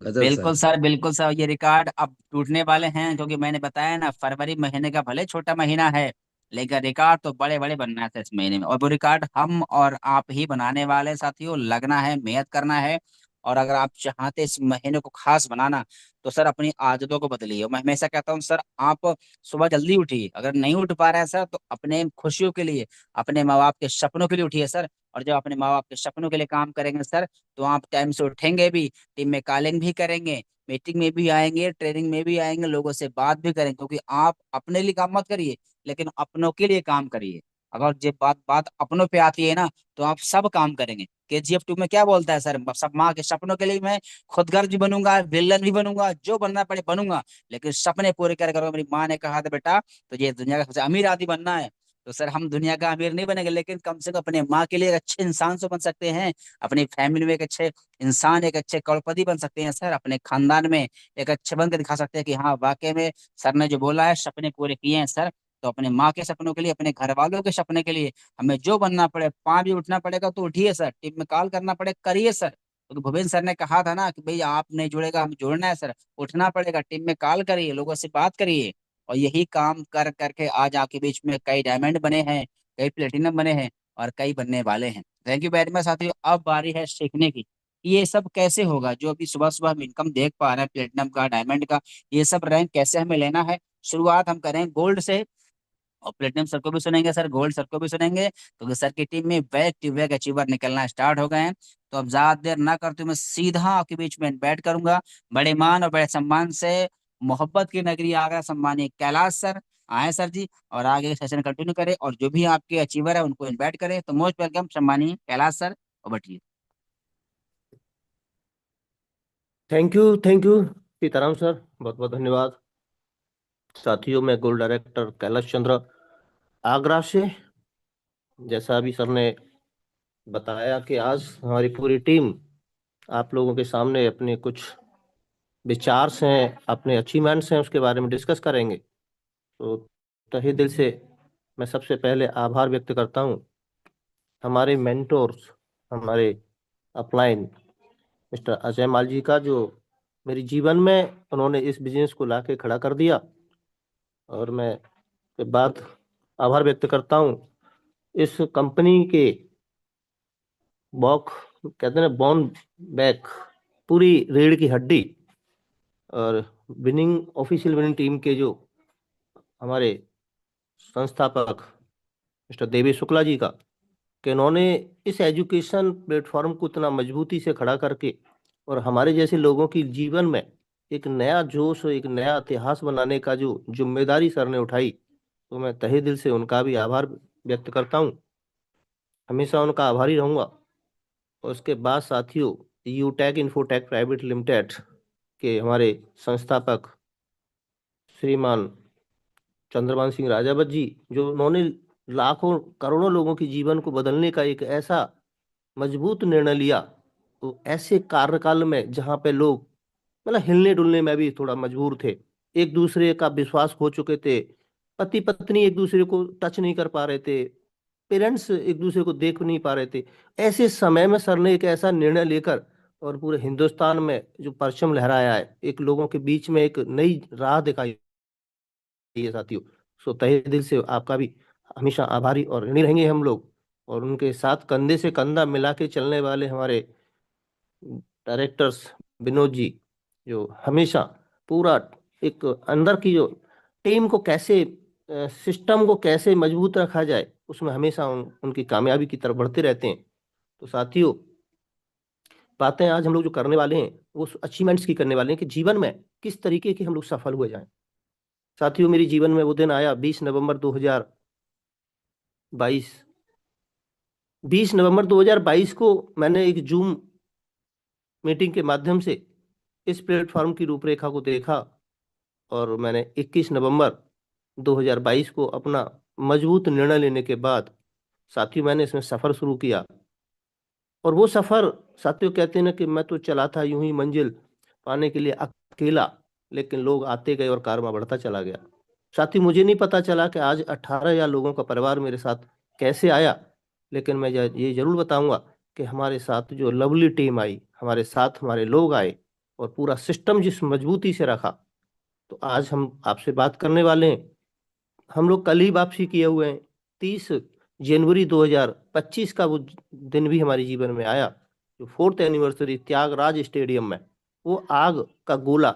गजब बिल्कुल सर। सर, बिल्कुल सर, ये रिकॉर्ड अब टूटने वाले हैं, क्योंकि मैंने बताया ना, फरवरी महीने का भले छोटा महीना है, लेकिन रिकॉर्ड तो बड़े बड़े बनना है इस महीने में, और वो रिकॉर्ड हम और आप ही बनाने वाले हैं साथियों, लगना है, मेहनत करना है। और अगर आप चाहते इस महीने को खास बनाना, तो सर अपनी आदतों को बदलिए। मैं हमेशा कहता हूँ सर, आप सुबह जल्दी उठिए, अगर नहीं उठ पा रहे हैं सर, तो अपने खुशियों के लिए, अपने माँ बाप के सपनों के लिए उठिए सर। और जब अपने माँ बाप के सपनों के लिए काम करेंगे सर, तो आप टाइम से उठेंगे भी, टीम में कॉलिंग भी करेंगे, मीटिंग में भी आएंगे, ट्रेनिंग में भी आएंगे, लोगों से बात भी करेंगे, क्योंकि आप अपने लिए काम मत करिए, लेकिन अपनों के लिए काम करिए। अगर जब बात बात अपनों पे आती है ना, तो आप सब काम करेंगे। KGF 2 में क्या बोलता है सर, सब माँ के सपनों के लिए मैं खुदगर्ज भी बनूंगा, विलन भी बनूंगा, जो बनना पड़े बनूंगा, लेकिन सपने पूरे कर करो। मेरी माँ ने कहा था, बेटा तुझे दुनिया का सबसे अमीर आदमी बनना है। तो सर हम दुनिया का अमीर नहीं बनेंगे, लेकिन कम से कम अपने माँ के लिए एक अच्छे इंसान तो बन सकते हैं, अपनी फैमिली में एक अच्छे इंसान, एक अच्छे करोड़पति बन सकते हैं सर, अपने खानदान में एक अच्छे बन के दिखा सकते हैं कि हाँ वाकई में सर ने जो बोला है सपने पूरे किए हैं सर। तो अपने माँ के सपनों के लिए, अपने घर वालों के सपने के लिए, हमें जो बनना पड़े, 5 बजे उठना पड़ेगा तो उठिए सर, टीम में कॉल करना पड़े करिए सर, क्योंकि भूपेंद्र सर ने कहा था ना कि भाई आप नहीं जुड़ेगा, हम जोड़ना है सर, उठना पड़ेगा, टीम में कॉल करिए, लोगों से बात करिए। और यही काम कर करके आज आपके बीच में कई डायमंड बने हैं, कई प्लेटिनम बने हैं और कई बनने वाले हैं। थैंक यू वेरी मच साथियों, अब बारी है सीखने की। ये सब कैसे होगा, जो अभी सुबह सुबह हम इनकम देख पा रहे हैं, प्लेटिनम का, डायमंड का, ये सब रैंक कैसे हमें लेना है। शुरुआत हम करें गोल्ड से, और प्लेटिनम सर को भी सुनेंगे सर, गोल्ड सर को भी सुनेंगे, क्योंकि सर की टीम में बैक टू बैक अचीवर निकलना स्टार्ट हो गए हैं। तो अब ज्यादा देर ना करते हुए मैं सीधा आपके बीच में बैठ करूंगा। बड़े मान और बड़े सम्मान से मोहब्बत की नगरी आगरा सम्मानित कैलाश सर आए सर जी, और आगे सेशन कंटिन्यू करें, और जो भी आपके अचीवर है उनको इनवाइट करें। तो मोस्ट वेलकम सम्मानित कैलाश सर, और बैठिए। थैंक यू सीताराम सर, बहुत बहुत धन्यवाद। साथियों, मैं गोल्ड डायरेक्टर कैलाश चंद्र आगरा से। जैसा अभी सर ने बताया कि आज हमारी पूरी टीम आप लोगों के सामने अपने कुछ विचार हैं, अपने अचीवमेंट्स हैं, उसके बारे में डिस्कस करेंगे। तो तहे दिल से मैं सबसे पहले आभार व्यक्त करता हूँ हमारे मेंटोर्स, हमारे अपलाइन मिस्टर अजय माल जी का, जो मेरे जीवन में उन्होंने इस बिजनेस को लाके खड़ा कर दिया। और मैं के बाद आभार व्यक्त करता हूँ इस कंपनी के बॉक, कहते हैं बॉन बैक, पूरी रीढ़ की हड्डी और ऑफिशियल विनिंग टीम के जो हमारे संस्थापक मिस्टर देवी शुक्ला जी का, कि उन्होंने इस एजुकेशन प्लेटफॉर्म को इतना मजबूती से खड़ा करके और हमारे जैसे लोगों की जीवन में एक नया जोश और एक नया इतिहास बनाने का जो जिम्मेदारी सर ने उठाई, तो मैं तहे दिल से उनका भी आभार व्यक्त करता हूँ। हमेशा उनका आभारी रहूंगा। और उसके बाद साथियों, यूटेक इन्फोटेक प्राइवेट लिमिटेड के हमारे संस्थापक श्रीमान चंद्रभान सिंह राजावत जी, जो उन्होंने लाखों करोड़ों लोगों के जीवन को बदलने का एक ऐसा मजबूत निर्णय लिया, तो ऐसे कार्यकाल में जहाँ पे लोग मतलब हिलने डुलने में भी थोड़ा मजबूर थे, एक दूसरे का विश्वास खो चुके थे, पति पत्नी एक दूसरे को टच नहीं कर पा रहे थे, पेरेंट्स एक दूसरे को देख नहीं पा रहे थे, ऐसे समय में सर ने एक ऐसा निर्णय लेकर और पूरे हिंदुस्तान में जो परचम लहराया है, एक लोगों के बीच में एक नई राह दिखाई है साथियों। सो तहे दिल से आपका भी हमेशा आभारी और ऋणी रहेंगे हम लोग। और उनके साथ कंधे से कंधा मिला के चलने वाले हमारे डायरेक्टर्स विनोद जी, जो हमेशा पूरा एक अंदर की जो टीम को कैसे, सिस्टम को कैसे मजबूत रखा जाए, उसमें हमेशा उनकी कामयाबी की तरफ बढ़ते रहते हैं। तो साथियों, बातें आज हम लोग जो करने वाले हैं वो अचीवमेंट्स की करने वाले हैं, कि जीवन में किस तरीके के हम लोग सफल हुए जाएं। साथियों, मेरे जीवन में वो दिन आया 20 नवंबर 2022। 20 नवंबर 2022 को मैंने एक जूम मीटिंग के माध्यम से इस प्लेटफॉर्म की रूपरेखा को देखा, और मैंने 21 नवंबर 2022 को अपना मजबूत निर्णय लेने के बाद साथियों मैंने इसमें सफर शुरू किया। और वो सफर, साथियों कहते हैं ना कि मैं तो चला था यूं ही मंजिल पाने के लिए अकेला, लेकिन लोग आते गए और कारवां बढ़ता चला गया। साथी, मुझे नहीं पता चला कि आज 18 या लोगों का परिवार मेरे साथ कैसे आया, लेकिन मैं ये जरूर बताऊंगा कि हमारे साथ जो लवली टीम आई, हमारे साथ हमारे लोग आए, और पूरा सिस्टम जिस मजबूती से रखा, तो आज हम आपसे बात करने वाले हैं। हम लोग कल ही वापसी किए हुए हैं। 30 जनवरी 2025 का वो दिन भी हमारे जीवन में आया, जो 4th एनिवर्सरी त्यागराज स्टेडियम में, वो आग का गोला,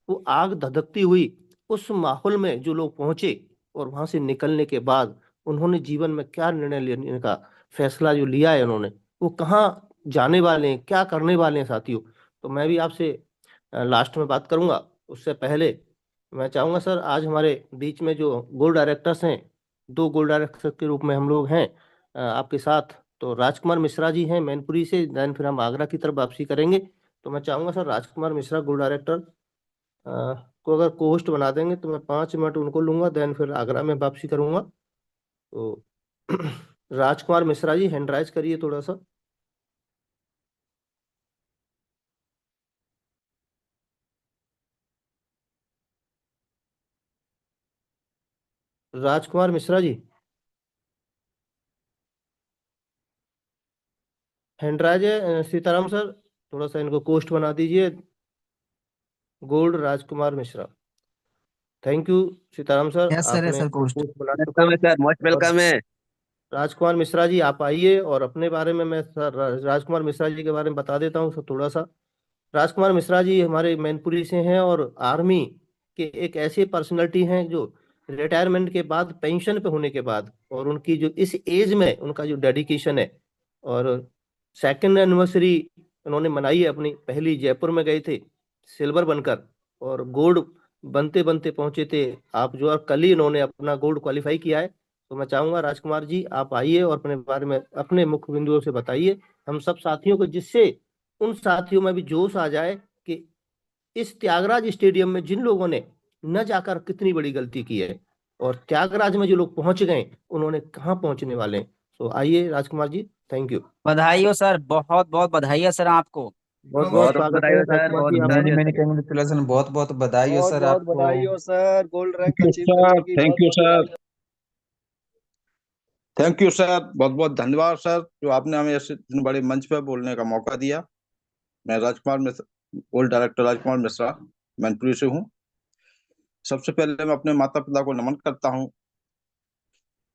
वो आग धधकती हुई उस माहौल में जो लोग पहुंचे, और वहां से निकलने के बाद उन्होंने जीवन में क्या निर्णय लेने का फैसला जो लिया है उन्होंने, वो कहाँ जाने वाले हैं, क्या करने वाले हैं साथियों। तो मैं भी आपसे लास्ट में बात करूंगा। उससे पहले मैं चाहूंगा सर, आज हमारे बीच में जो गोल्ड डायरेक्टर्स हैं, 2 गोल्ड डायरेक्टर के रूप में हम लोग हैं आपके साथ। तो राजकुमार मिश्रा जी हैं मैनपुरी से, देन फिर हम आगरा की तरफ वापसी करेंगे। तो मैं चाहूंगा सर, राजकुमार मिश्रा गोल्ड डायरेक्टर को अगर को होस्ट बना देंगे तो मैं 5 मिनट उनको लूंगा, देन फिर आगरा में वापसी करूंगा। तो राजकुमार मिश्रा जी, हैंड राइज करिए थोड़ा सा। राजकुमार मिश्रा जी, हैंड राइज है। सीताराम सर, थोड़ा सा इनको कोस्ट बना दीजिए। Gold Rajkumar Mishra. Thank you Sitaram sir, yes sir, yes आपने सर, पोस्ट। पोस्ट बना चुके वेलकम है हैं। सर, मोस्ट और वेलकम है। राजकुमार मिश्रा जी, आप आइए और अपने बारे में, मैं सर राजकुमार मिश्रा जी के बारे में बता देता हूँ सर थोड़ा सा। राजकुमार मिश्रा जी हमारे मैनपुरी से हैं, और आर्मी के एक ऐसे पर्सनैलिटी हैं जो रिटायरमेंट के बाद, पेंशन पे होने के बाद, और उनकी जो इस एज में उनका जो डेडिकेशन है, और सेकंड एनिवर्सरी उन्होंने मनाई है अपनी, पहली जयपुर में गए थे सिल्वर बनकर, और गोल्ड बनते बनते पहुंचे थे आप जो, और कल ही इन्होंने अपना गोल्ड क्वालिफाई किया है। तो मैं चाहूंगा राजकुमार जी आप आइए और अपने बारे में अपने मुख्य बिंदुओं से बताइए हम सब साथियों को, जिससे उन साथियों में भी जोश आ जाए कि इस त्यागराज स्टेडियम में जिन लोगों ने न जाकर कितनी बड़ी गलती की है, और त्यागराज में जो लोग पहुंच गए उन्होंने कहाँ पहुंचने वाले हैं। तो आइए राजकुमार जी, थैंक यू। बधाई हो सर, बहुत बहुत बधाई है सर आपको। बहुत बहुत बहुत स्वागत बधाई है हो सर, राजकुमार बहुत जी मैनी बधाई आपका। हो मैनी सर। कंग्रेचुलेसन, बहुत बहुत बधाई हो बहुत सर बहुत आपको। बधाई हो sir, gold rank you achieve sir, करने की थैंक बहुत यू बहुत सर, बधाई। थैंक यू सर, बहुत बहुत धन्यवाद सर जो आपने हमें ऐसे इतने बड़े मंच पर बोलने का मौका दिया। मैं राजकुमार मिश्रा, गोल्ड डायरेक्टर राजकुमार मिश्रा, मैनपुरी से हूँ। सबसे पहले मैं अपने माता पिता को नमन करता हूँ।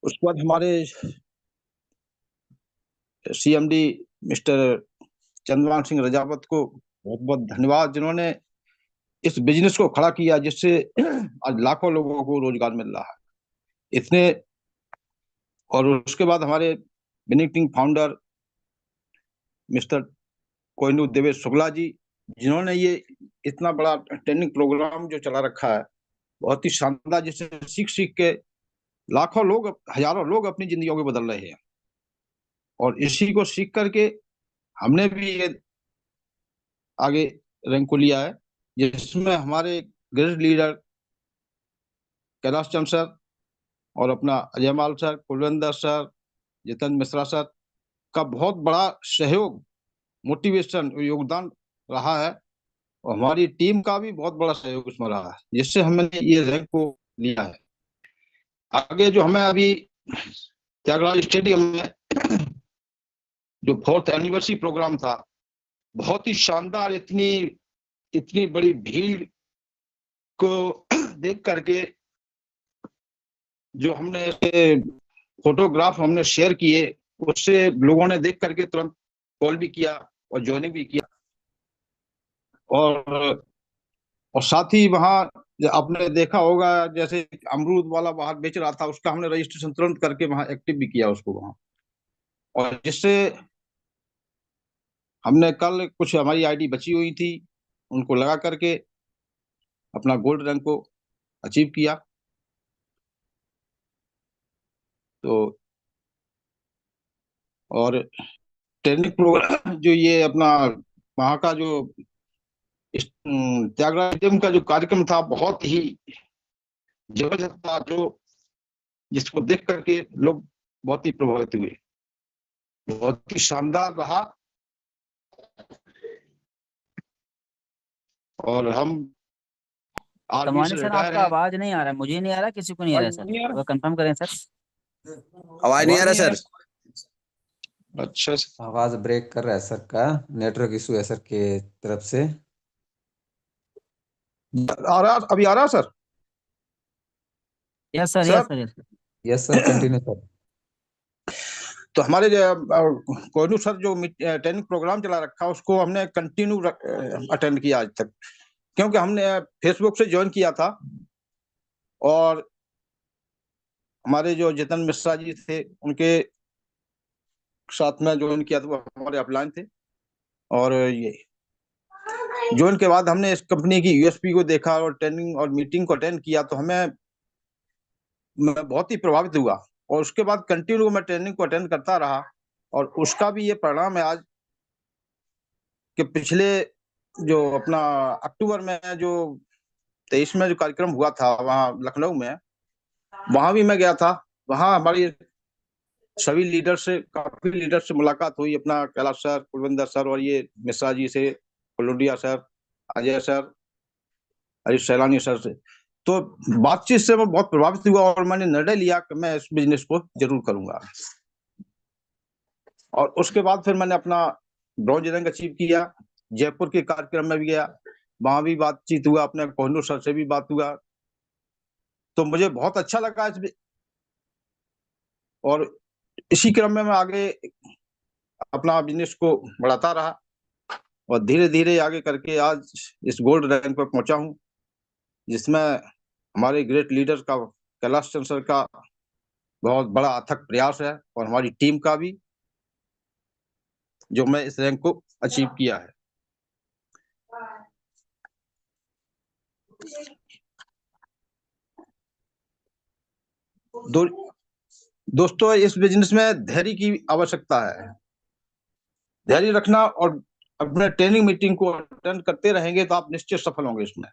उसके बाद हमारे सीएमडी मिस्टर चंद्रभान सिंह रजावत को बहुत बहुत धन्यवाद, जिन्होंने इस बिजनेस को खड़ा किया जिससे आज लाखों लोगों को रोजगार मिल रहा है इतने। और उसके बाद हमारे winning team founder mister Kohinoor Devesh Shukla ji, जिन्होंने ये इतना बड़ा ट्रेनिंग प्रोग्राम जो चला रखा है, बहुत ही शानदार, जिससे सीख सीख के लाखों लोग, हजारों लोग अपनी जिंदगियों को बदल रहे हैं। और इसी को सीख करके हमने भी ये आगे रैंक को लिया है, जिसमें हमारे great leader Kailash Chand sir और अपना Ajay Mal sir, Kulwinder sir, Jitendra Mishra sir का बहुत बड़ा सहयोग, मोटिवेशन, योगदान रहा है। और हमारी टीम का भी बहुत बड़ा सहयोग इसमें रहा है, जिससे हमने ये रैंक को लिया है। आगे जो हमें अभी त्यागराज स्टेडियम में जो 4th एनिवर्सरी प्रोग्राम था, बहुत ही शानदार, इतनी इतनी बड़ी भीड़ को देख करके जो हमने फोटोग्राफ हमने शेयर किए, उससे लोगों ने देख करके तुरंत कॉल भी किया और ज्वाइनिंग भी किया। और साथ ही वहाँ आपने देखा होगा, जैसे अमरूद वाला बाहर बेच रहा था, उसका हमने रजिस्ट्रेशन तुरंत करके वहाँ एक्टिव भी किया उसको वहाँ। और जिससे हमने कल कुछ हमारी आईडी बची हुई थी, उनको लगा करके अपना गोल्ड रैंक को अचीव किया। तो और ट्रेनिंग प्रोग्राम जो ये अपना वहाँ का जो त्यागराज का जो कार्यक्रम था, बहुत ही जबरदस्त था, जो जिसको देख करके लोग बहुत ही प्रभावित हुए, बहुत ही शानदार रहा। और हम आर्मी कमानी से सर, रिटायर आपका हैं। आवाज नहीं आ रहा है, मुझे नहीं आ रहा, किसी को नहीं आ रहा है सर, नहीं आ वो कंफर्म करें सर। आवाज नहीं आ रहा सर। अच्छा, आवाज ब्रेक कर रहा है सर का, नेटवर्क इशू है सर के तरफ से। आ रहा, अभी आ रहा sir? Yes sir, sir yes sir, yes sir. Yes sir, continue sir. तो हमारे कोहिनूर सर जो ट्रेनिंग प्रोग्राम चला रखा, उसको हमने कंटिन्यू अटेंड किया आज तक, क्योंकि हमने फेसबुक से ज्वाइन किया था। और हमारे जो जितेंद्र मिश्रा जी थे, उनके साथ में ज्वाइन किया था, वो हमारे अपलाइन थे। और ये ज्वाइन के बाद हमने इस कंपनी की यूएसपी को देखा और ट्रेनिंग और मीटिंग को अटेंड किया, तो मैं बहुत ही प्रभावित हुआ। और उसके बाद कंटिन्यू मैं ट्रेनिंग को अटेंड करता रहा, और उसका भी ये परिणाम है आज कि पिछले जो अपना अक्टूबर में जो 23 में जो कार्यक्रम हुआ था वहाँ लखनऊ में, वहां भी मैं गया था। वहां हमारी सभी लीडर से, काफी लीडर से मुलाकात हुई, अपना कैलाश सर, कुलविंदर सर, और ये मिश्रा जी से, कुलुंडिया सर, अजय सर, हरीश सैलानी सर से। तो बातचीत से मैं बहुत प्रभावित हुआ, और मैंने निर्णय लिया कि मैं इस बिजनेस को जरूर करूंगा। और उसके बाद फिर मैंने अपना ब्रॉन्ज रैंक अचीव किया। जयपुर के कार्यक्रम में भी गया, वहां भी बातचीत हुआ, अपने कोहिनूर सर से भी बात हुआ। तो मुझे बहुत अच्छा लगा और इसी क्रम में मैं आगे अपना बिजनेस को बढ़ाता रहा, और धीरे धीरे आगे करके आज इस गोल्ड रैंक पर पहुंचा हूं, जिसमें हमारे ग्रेट लीडर का कैलाश चंद्र सर का बहुत बड़ा अथक प्रयास है और हमारी टीम का भी, जो मैं इस रैंक को अचीव किया है। दोस्तों, इस बिजनेस में धैर्य की आवश्यकता है। धैर्य रखना और अपने ट्रेनिंग मीटिंग को अटेंड करते रहेंगे तो आप निश्चित सफल होंगे इसमें।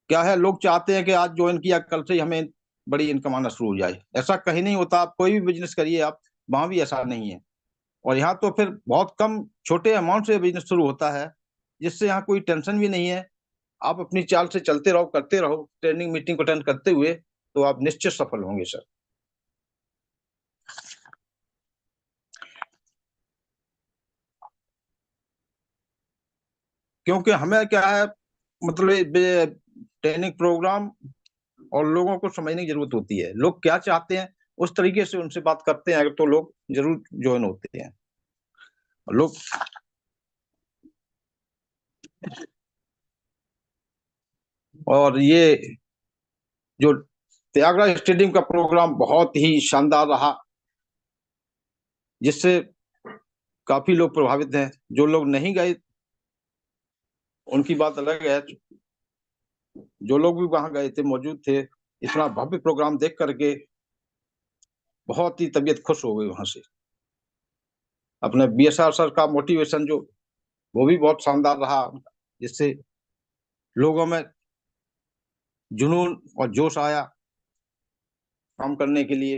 क्या है, लोग चाहते हैं कि आज ज्वाइन किया कल से ही हमें बड़ी इनकम आना शुरू हो जाए। ऐसा कहीं नहीं होता। आप कोई भी बिजनेस करिए, आप वहां भी ऐसा नहीं है। और यहाँ तो फिर बहुत कम छोटे अमाउंट से बिजनेस शुरू होता है, जिससे यहाँ कोई टेंशन भी नहीं है। आप अपनी चाल से चलते रहो, करते रहो, ट्रेनिंग मीटिंग को अटेंड करते हुए, तो आप निश्चित सफल होंगे सर। क्योंकि हमें क्या है, मतलब ट्रेनिंग प्रोग्राम और लोगों को समझने की जरूरत होती है। लोग क्या चाहते हैं उस तरीके से उनसे बात करते हैं तो लोग जरूर ज्वाइन होते हैं। लोग और ये जो त्यागराज स्टेडियम का प्रोग्राम बहुत ही शानदार रहा, जिससे काफी लोग प्रभावित हैं। जो लोग नहीं गए उनकी बात अलग है। जो लोग भी वहां गए थे, मौजूद थे, इतना भव्य प्रोग्राम देख करके बहुत ही तबीयत खुश हो गई वहां से। अपने बीएसआर सर का मोटिवेशन जो, वो भी बहुत शानदार रहा, जिससे लोगों में जुनून और जोश आया काम करने के लिए।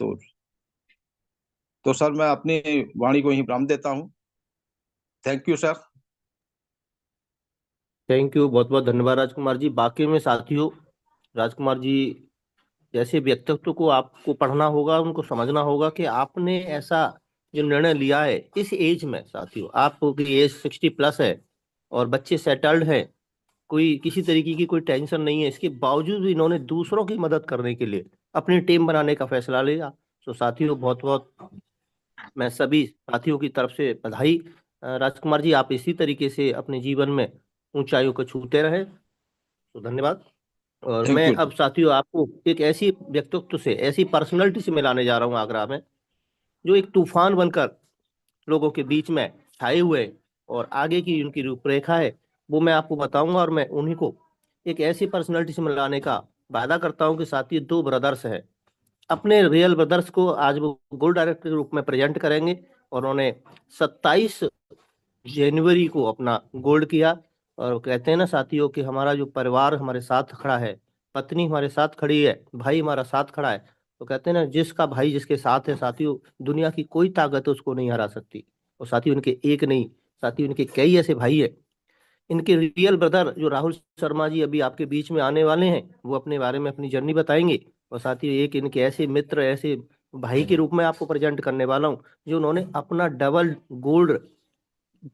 तो सर, मैं अपनी वाणी को यहीं विराम देता हूं। Thank you sir. Thank you, बहुत बहुत धन्यवाद राजकुमार जी। बाकी में साथियों, राजकुमार जी जैसे व्यक्तित्व को आपको पढ़ना होगा, उनको समझना होगा कि आपने ऐसा जो निर्णय लिया है इस एज में। साथियों, आपकी एज 60+ है और बच्चे सेटल्ड हैं, कोई किसी तरीके की कोई टेंशन नहीं है। इसके बावजूद भी इन्होंने दूसरों की मदद करने के लिए अपनी टीम बनाने का फैसला लिया। तो साथियों, बहुत बहुत मैं सभी साथियों की तरफ से बधाई। राजकुमार जी, आप इसी तरीके से अपने जीवन में ऊंचाइयों को छूते रहे, तो धन्यवाद। और थैंक मैं यू। अब साथियों आपको एक ऐसी व्यक्तित्व से, ऐसी पर्सनैलिटी से मिलाने जा रहा हूँ आगरा में, जो एक तूफान बनकर लोगों के बीच में छाए हुए और आगे की उनकी रूपरेखा है वो मैं आपको बताऊंगा। और मैं उन्हीं को एक ऐसी पर्सनैलिटी से मिलाने का वादा करता हूँ कि साथियों, 2 ब्रदर्स हैं। अपने रियल ब्रदर्स को आज वो गोल्ड डायरेक्टर के रूप में प्रेजेंट करेंगे। और उन्होंने 27 जनवरी को अपना गोल्ड किया। और कहते हैं ना साथियों कि हमारा जो परिवार हमारे साथ खड़ा है, पत्नी हमारे साथ खड़ी है, भाई हमारा साथ खड़ा है, तो कहते हैं ना, जिसका भाई जिसके साथ है साथियों, दुनिया की कोई ताकत उसको नहीं हरा सकती। और साथियों, इनके एक नहीं, साथियों इनके कई ऐसे भाई है। इनके रियल ब्रदर जो राहुल शर्मा जी अभी आपके बीच में आने वाले हैं, वो अपने बारे में अपनी जर्नी बताएंगे। और साथियों, एक इनके ऐसे मित्र, ऐसे भाई के रूप में आपको प्रेजेंट करने वाला हूँ, जो उन्होंने अपना डबल गोल्ड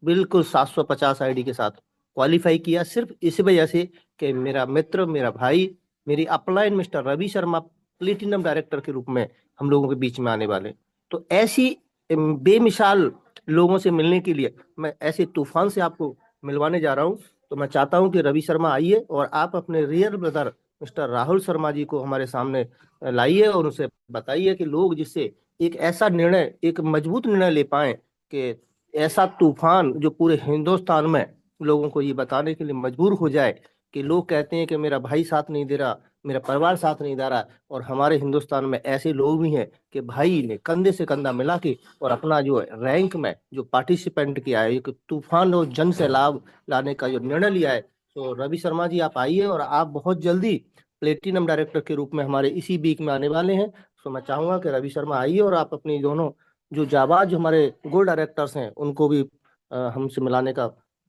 बिल्कुल 750 आईडी के साथ क्वालिफाई किया, सिर्फ इस वजह से कि मेरा मित्र, मेरा भाई, मेरी upline mister Ravi Sharma platinum director के रूप में हम लोगों के बीच में आने वाले। तो ऐसी बेमिसाल लोगों से मिलने के लिए मैं ऐसे तूफान से आपको मिलवाने जा रहा हूं। तो मैं चाहता हूं कि रवि शर्मा आइए और आप अपने real brother mister Rahul Sharma ji को हमारे सामने लाइए और उनसे बताइए कि लोग जिससे एक ऐसा निर्णय, एक मजबूत निर्णय ले पाए कि ऐसा तूफान जो पूरे हिंदुस्तान में लोगों को ये बताने के लिए मजबूर हो जाए कि लोग कहते हैं कि मेरा भाई साथ नहीं दे रहा, मेरा परिवार साथ नहीं दे रहा। और हमारे हिंदुस्तान में ऐसे लोग भी हैं कि भाई ने कंधे से कंधा मिला के और अपना जो रैंक में जो पार्टिसिपेंट किया है, एक तूफान और जन से लाभ लाने का जो निर्णय लिया है। तो रवि शर्मा जी, आप आइए और आप बहुत जल्दी प्लेटिनम डायरेक्टर के रूप में हमारे इसी वीक में आने वाले हैं। तो मैं चाहूंगा कि रवि शर्मा आइए और आप अपनी दोनों जो जाबाज हमारे गोल्ड डायरेक्टर्स हैं उनको भी हमसे मिलाने का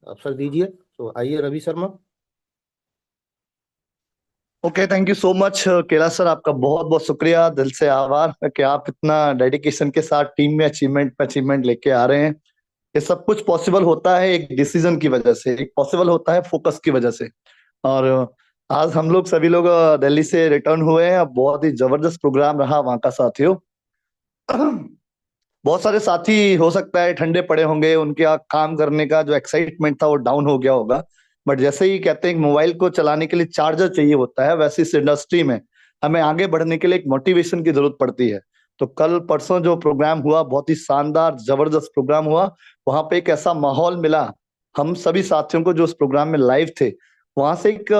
अवसर दीजिए। तो आइए Ravi Sharma. Okay, thank you so much Kailash sir, आपका बहुत बहुत शुक्रिया, दिल से आभार कि आप इतना डेडिकेशन के साथ टीम में अचीवमेंट पे अचीवमेंट लेके आ रहे हैं। ये सब कुछ पॉसिबल होता है एक डिसीजन की वजह से, एक पॉसिबल होता है फोकस की वजह से। और आज हम लोग सभी लोग दिल्ली से रिटर्न हुए हैं। बहुत ही जबरदस्त प्रोग्राम रहा वहाँ का साथियों। बहुत सारे साथी हो सकता है ठंडे पड़े होंगे, उनके काम करने का जो एक्साइटमेंट था वो डाउन हो गया होगा। बट जैसे ही कहते हैं कि मोबाइल को चलाने के लिए चार्जर चाहिए होता है, वैसे इस इंडस्ट्री में हमें आगे बढ़ने के लिए एक मोटिवेशन की जरूरत पड़ती है। तो कल परसों जो प्रोग्राम हुआ, बहुत ही शानदार जबरदस्त प्रोग्राम हुआ। वहां पे एक ऐसा माहौल मिला हम सभी साथियों को जो उस प्रोग्राम में लाइव थे। वहां से एक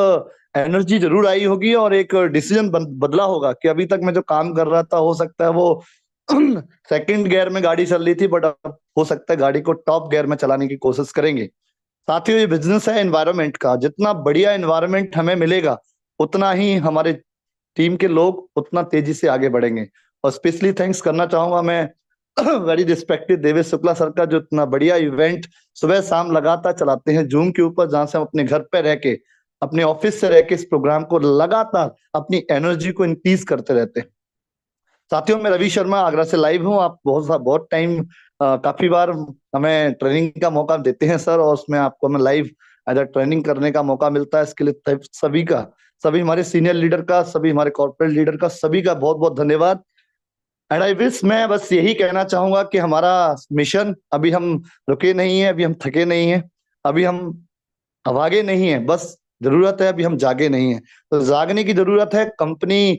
एनर्जी जरूर आई होगी और एक डिसीजन बदला होगा कि अभी तक मैं जो काम कर रहा था, हो सकता है वो सेकंड गियर में गाड़ी चल रही थी, बट अब हो सकता है गाड़ी को टॉप गियर में चलाने की कोशिश करेंगे। साथियों, ये बिजनेस है एनवायरनमेंट का। जितना बढ़िया एनवायरनमेंट हमें मिलेगा, उतना ही हमारे टीम के लोग उतना तेजी से आगे बढ़ेंगे। और स्पेशली थैंक्स करना चाहूंगा मैं very respected Devesh Shukla sir का, जो इतना बढ़िया इवेंट सुबह शाम लगातार चलाते हैं जूम के ऊपर, जहां से हम अपने घर पे रह के, अपने ऑफिस से रह के इस प्रोग्राम को लगातार अपनी एनर्जी को इंक्रीज करते रहते हैं। साथियों, मैं रवि शर्मा आगरा से लाइव हूँ। आप बहुत टाइम काफी बार हमें ट्रेनिंग का मौका देते हैं सर, और उसमें आपको हमें लाइव एज ट्रेनिंग करने का मौका मिलता है। इसके लिए सभी हमारे सीनियर लीडर का, सभी हमारे कॉर्पोरेट लीडर का, सभी का बहुत बहुत धन्यवाद। एंड आई विश, मैं बस यही कहना चाहूंगा कि हमारा मिशन, अभी हम रुके नहीं है, अभी हम थके नहीं है, अभी हम भागे नहीं है, बस जरूरत है अभी हम जागे नहीं है। तो जागने की जरूरत है। कंपनी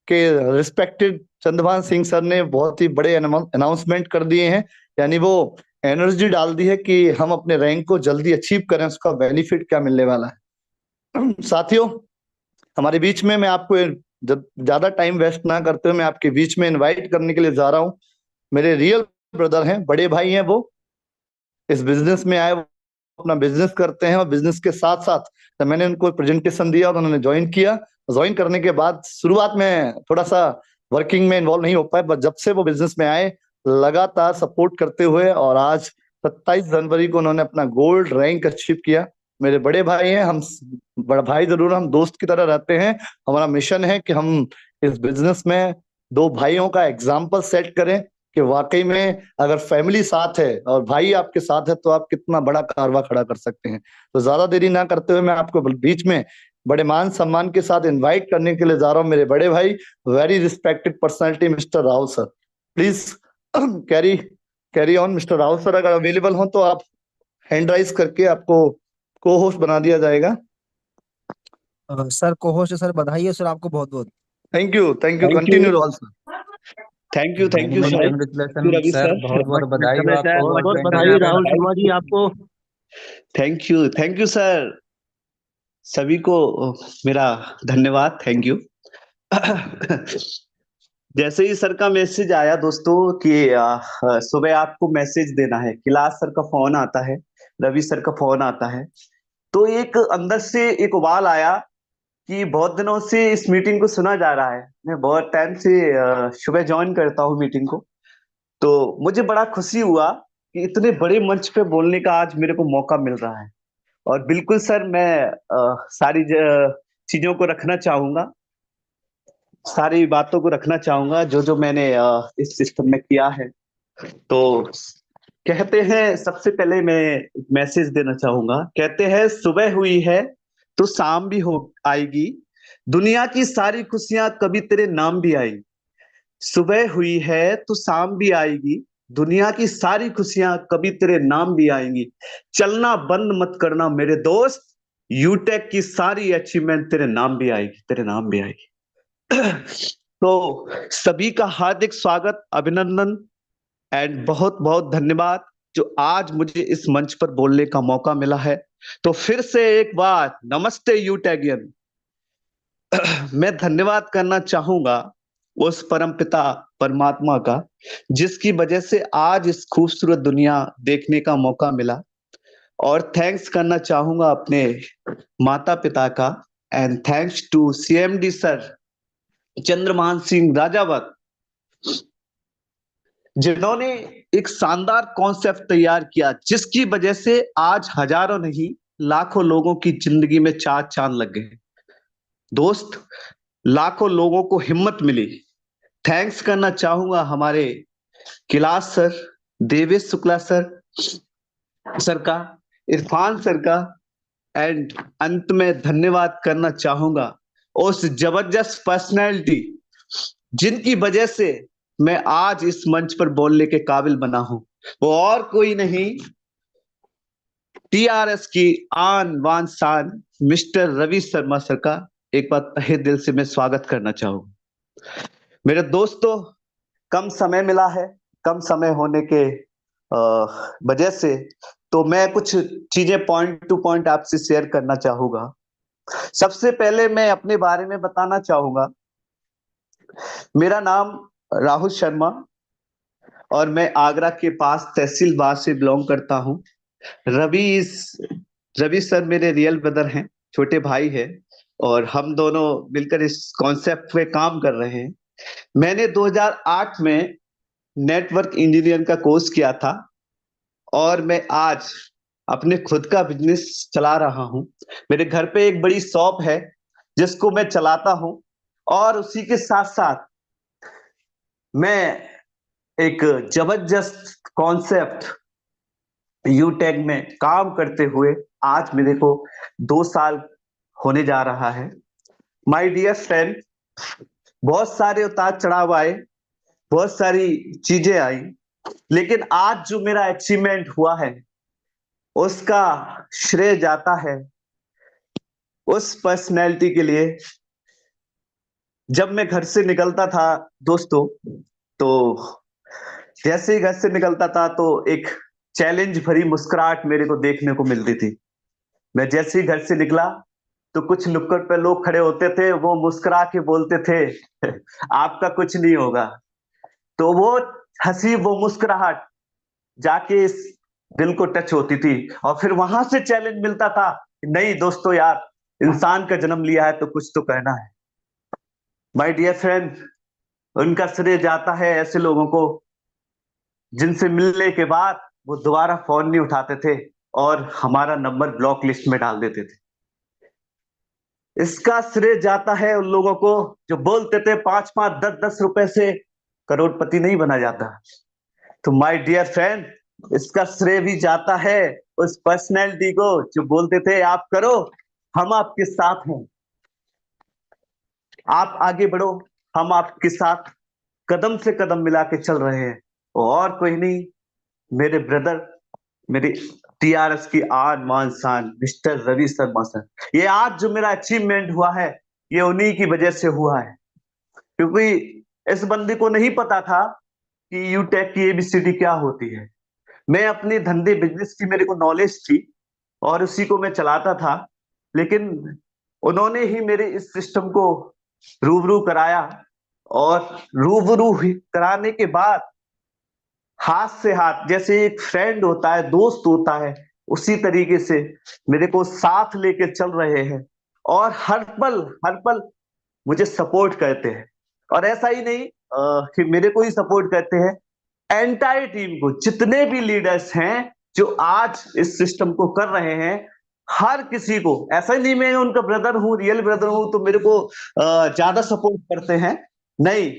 के रिस्पेक्टेड चंद्रभान सिंह सर ने बहुत ही बड़े अनाउंसमेंट कर दिए हैं, यानी वो एनर्जी डाल दी है कि हम अपने रैंक को जल्दी अचीव करें, उसका बेनिफिट क्या मिलने वाला है। साथियों, हमारे बीच में, मैं आपको ज्यादा टाइम वेस्ट ना करते हुए मैं आपके बीच में इनवाइट करने के लिए जा रहा हूँ। मेरे रियल ब्रदर हैं, बड़े भाई हैं, वो इस बिजनेस में आए, वो अपना बिजनेस करते हैं, और बिजनेस के साथ साथ तो मैंने उनको प्रेजेंटेशन दिया और उन्होंने ज्वाइन किया। ज्वाइन करने के बाद शुरुआत में थोड़ा सा वर्किंग में इन्वॉल्व नहीं हो पाए, बट जब से वो बिजनेस में आए, लगातार सपोर्ट करते हुए, और आज 27 जनवरी को उन्होंने अपना गोल्ड रैंक अचीव किया। मेरे बड़े भाई हैं, हम बड़ा भाई जरूर, हम दोस्त की तरह रहते हैं। हमारा मिशन है कि हम इस बिजनेस में दो भाइयों का एग्जाम्पल सेट करें कि वाकई में अगर फैमिली साथ है और भाई आपके साथ है, तो आप कितना बड़ा कारवा खड़ा कर सकते हैं। तो ज्यादा देरी ना करते हुए मैं आपको बीच में बड़े मान सम्मान के साथ इनवाइट करने के लिए जा रहा हूं मेरे बड़े भाई, very respected personality mister Rahul sir. Please carry on mister Rahul sir. अगर अवेलेबल हो तो आप हैंड राइज करके आपको को होस्ट बना दिया जाएगा। सर को होस्ट सर, बधाई है सर आपको बहुत बहुत। Thank you continue Rahul sir. Thank you Many sir, congratulations Ravi sir, sir. बहुत बहुत बधाई हो आपको बहुत बहुत गोल्ड बधाई रैंक पे। राहुल शर्मा जी आपको। थैंक यू सर, सभी को मेरा धन्यवाद, थैंक यू। जैसे ही सर का मैसेज आया दोस्तों कि सुबह आपको मैसेज देना है, कैलाश सर का फोन आता है, रवि सर का फोन आता है, तो एक अंदर से एक उबाल आया कि बहुत दिनों से इस मीटिंग को सुना जा रहा है। मैं बहुत टाइम से सुबह ज्वाइन करता हूँ मीटिंग को, तो मुझे बड़ा खुशी हुआ कि इतने बड़े मंच पे बोलने का आज मेरे को मौका मिल रहा है। और बिल्कुल सर, मैं सारी चीजों को रखना चाहूंगा, सारी बातों को रखना चाहूंगा जो जो मैंने इस सिस्टम में किया है। तो कहते हैं, सबसे पहले मैं मैसेज देना चाहूंगा, कहते हैं सुबह हुई है तो शाम भी हो आएगी, दुनिया की सारी खुशियां कभी तेरे नाम भी आएगी। सुबह हुई है तो शाम भी आएगी, दुनिया की सारी खुशियां कभी तेरे नाम भी आएंगी। चलना बंद मत करना मेरे दोस्त, यूटेक की सारी अचीवमेंट तेरे नाम भी आएगी, तेरे नाम भी आएगी। तो सभी का हार्दिक स्वागत, अभिनंदन एंड बहुत बहुत धन्यवाद जो आज मुझे इस मंच पर बोलने का मौका मिला है। तो फिर से एक बार नमस्ते यूटेगियन। मैं धन्यवाद करना चाहूंगा उस परमपिता परमात्मा का, जिसकी वजह से आज इस खूबसूरत दुनिया देखने का मौका मिला। और थैंक्स करना चाहूंगा अपने माता पिता का, and thanks to CMD sir Chandrabhan Singh Rajawat, जिन्होंने एक शानदार कॉन्सेप्ट तैयार किया, जिसकी वजह से आज हजारों नहीं लाखों लोगों की जिंदगी में चार चांद लग गए। दोस्त, लाखों लोगों को हिम्मत मिली। थैंक्स करना चाहूंगा हमारे कैलाश सर, देवेश शुक्ला सर का, इरफान सर का, एंड अंत में धन्यवाद करना चाहूंगा उस जबरदस्त पर्सनैलिटी जिनकी वजह से मैं आज इस मंच पर बोलने के काबिल बना हूं। वो और कोई नहीं, टीआरएस की आन बान शान मिस्टर रवि शर्मा सर का एक बार तहे दिल से मैं स्वागत करना चाहूँ। मेरे दोस्तों, कम समय मिला है, कम समय होने के वजह से तो मैं कुछ चीजें पॉइंट टू पॉइंट आपसे शेयर करना चाहूंगा। सबसे पहले मैं अपने बारे में बताना चाहूंगा। मेरा नाम राहुल शर्मा और मैं आगरा के पास तहसील बाग से बिलोंग करता हूँ। रवि सर मेरे रियल ब्रदर हैं, छोटे भाई हैं और हम दोनों मिलकर इस कॉन्सेप्ट पे काम कर रहे हैं। मैंने 2008 में नेटवर्क इंजीनियर का कोर्स किया था और मैं आज अपने खुद का बिजनेस चला रहा हूं। मेरे घर पे एक बड़ी शॉप है जिसको मैं चलाता हूं और उसी के साथ साथ मैं एक जबरदस्त कॉन्सेप्ट यूटेक में काम करते हुए आज मेरे को 2 साल होने जा रहा है। माय डियर फ्रेंड, बहुत सारे उतार चढ़ाव आए, बहुत सारी चीजें आई, लेकिन आज जो मेरा अचीवमेंट हुआ है उसका श्रेय जाता है उस पर्सनैलिटी के लिए। जब मैं घर से निकलता था दोस्तों, तो जैसे ही घर से निकलता था तो एक चैलेंज भरी मुस्कुराहट मेरे को देखने को मिलती थी। मैं जैसे ही घर से निकला तो कुछ नुक्कड़ पे लोग खड़े होते थे, वो मुस्कुरा के बोलते थे आपका कुछ नहीं होगा। तो वो हंसी, वो मुस्कुराहट जाके इस दिल को टच होती थी और फिर वहां से चैलेंज मिलता था, नहीं दोस्तों यार, इंसान का जन्म लिया है तो कुछ तो करना है। माय डियर फ्रेंड, उनका श्रेय जाता है ऐसे लोगों को जिनसे मिलने के बाद वो दोबारा फोन नहीं उठाते थे और हमारा नंबर ब्लॉक लिस्ट में डाल देते थे। इसका श्रेय जाता है उन लोगों को जो बोलते थे 5-5, 10-10 रुपए से करोड़पति नहीं बना जाता। तो माय डियर फ्रेंड, इसका श्रेय भी जाता है उस पर्सनैलिटी को जो बोलते थे आप करो, हम आपके साथ हैं, आप आगे बढ़ो, हम आपके साथ कदम से कदम मिला के चल रहे हैं। और कोई नहीं, मेरे ब्रदर, मेरे टीआरएस की आन मान शान मिस्टर रवि शर्मा सर। ये आज जो मेरा अचीवमेंट हुआ है ये उन्हीं की वजह से हुआ है, क्योंकि इस बंदे को नहीं पता था कि यूटेक की एबीसीडी क्या होती है। मैं अपने धंधे बिजनेस की मेरे को नॉलेज थी और उसी को मैं चलाता था, लेकिन उन्होंने ही मेरे इस सिस्टम को रूबरू कराया और रूबरू कराने के बाद हाथ से हाथ, जैसे एक फ्रेंड होता है, दोस्त होता है, उसी तरीके से मेरे को साथ लेके चल रहे हैं और हर पल मुझे सपोर्ट करते हैं। और ऐसा ही नहीं कि मेरे को ही सपोर्ट करते हैं, एंटायर टीम को, जितने भी लीडर्स हैं जो आज इस सिस्टम को कर रहे हैं, हर किसी को। ऐसा ही नहीं मैं उनका ब्रदर हूँ, रियल ब्रदर हूँ तो मेरे को ज्यादा सपोर्ट करते हैं, नहीं,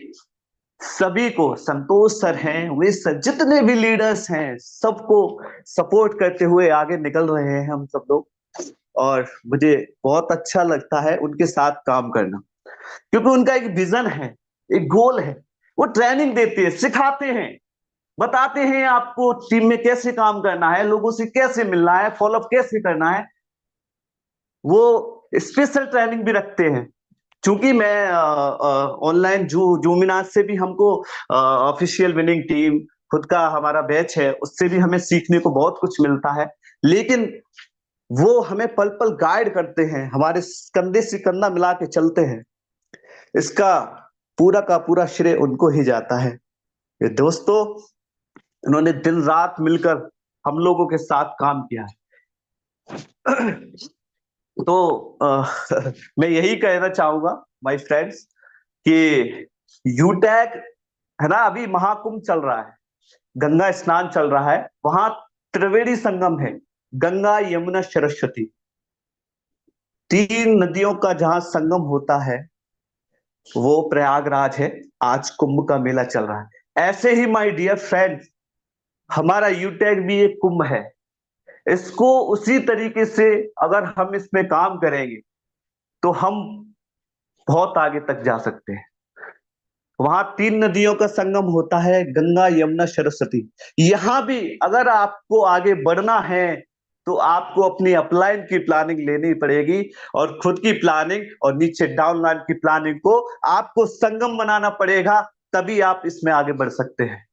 सभी को, संतोष सर हैं, वे सर, जितने भी लीडर्स हैं, सबको सपोर्ट करते हुए आगे निकल रहे हैं हम सब लोग। और मुझे बहुत अच्छा लगता है उनके साथ काम करना, क्योंकि उनका एक विजन है, एक गोल है। वो ट्रेनिंग देते हैं, सिखाते हैं, बताते हैं आपको टीम में कैसे काम करना है, लोगों से कैसे मिलना है, फॉलोअप कैसे करना है। वो स्पेशल ट्रेनिंग भी रखते हैं। चूंकि मैं ऑनलाइन जूमिनाज से भी हमको ऑफिशियल विनिंग टीम, खुद का हमारा बैच है, उससे भी हमें सीखने को बहुत कुछ मिलता है, लेकिन वो हमें पल पल गाइड करते हैं, हमारे कंधे से कंधा मिला के चलते हैं। इसका पूरा का पूरा श्रेय उनको ही जाता है। ये दोस्तों, उन्होंने दिन रात मिलकर हम लोगों के साथ काम किया है। तो मैं यही कहना चाहूंगा माय फ्रेंड्स कि यूटेक है ना, अभी महाकुंभ चल रहा है, गंगा स्नान चल रहा है, वहां त्रिवेणी संगम है, गंगा यमुना सरस्वती, 3 नदियों का जहां संगम होता है वो प्रयागराज है। आज कुंभ का मेला चल रहा है। ऐसे ही माय डियर फ्रेंड्स, हमारा यूटेक भी एक कुंभ है। इसको उसी तरीके से अगर हम इसमें काम करेंगे तो हम बहुत आगे तक जा सकते हैं। वहां 3 नदियों का संगम होता है, गंगा यमुना सरस्वती। यहां भी अगर आपको आगे बढ़ना है तो आपको अपनी अपलाइन की प्लानिंग लेनी पड़ेगी और खुद की प्लानिंग और नीचे डाउनलाइन की प्लानिंग को आपको संगम बनाना पड़ेगा, तभी आप इसमें आगे बढ़ सकते हैं।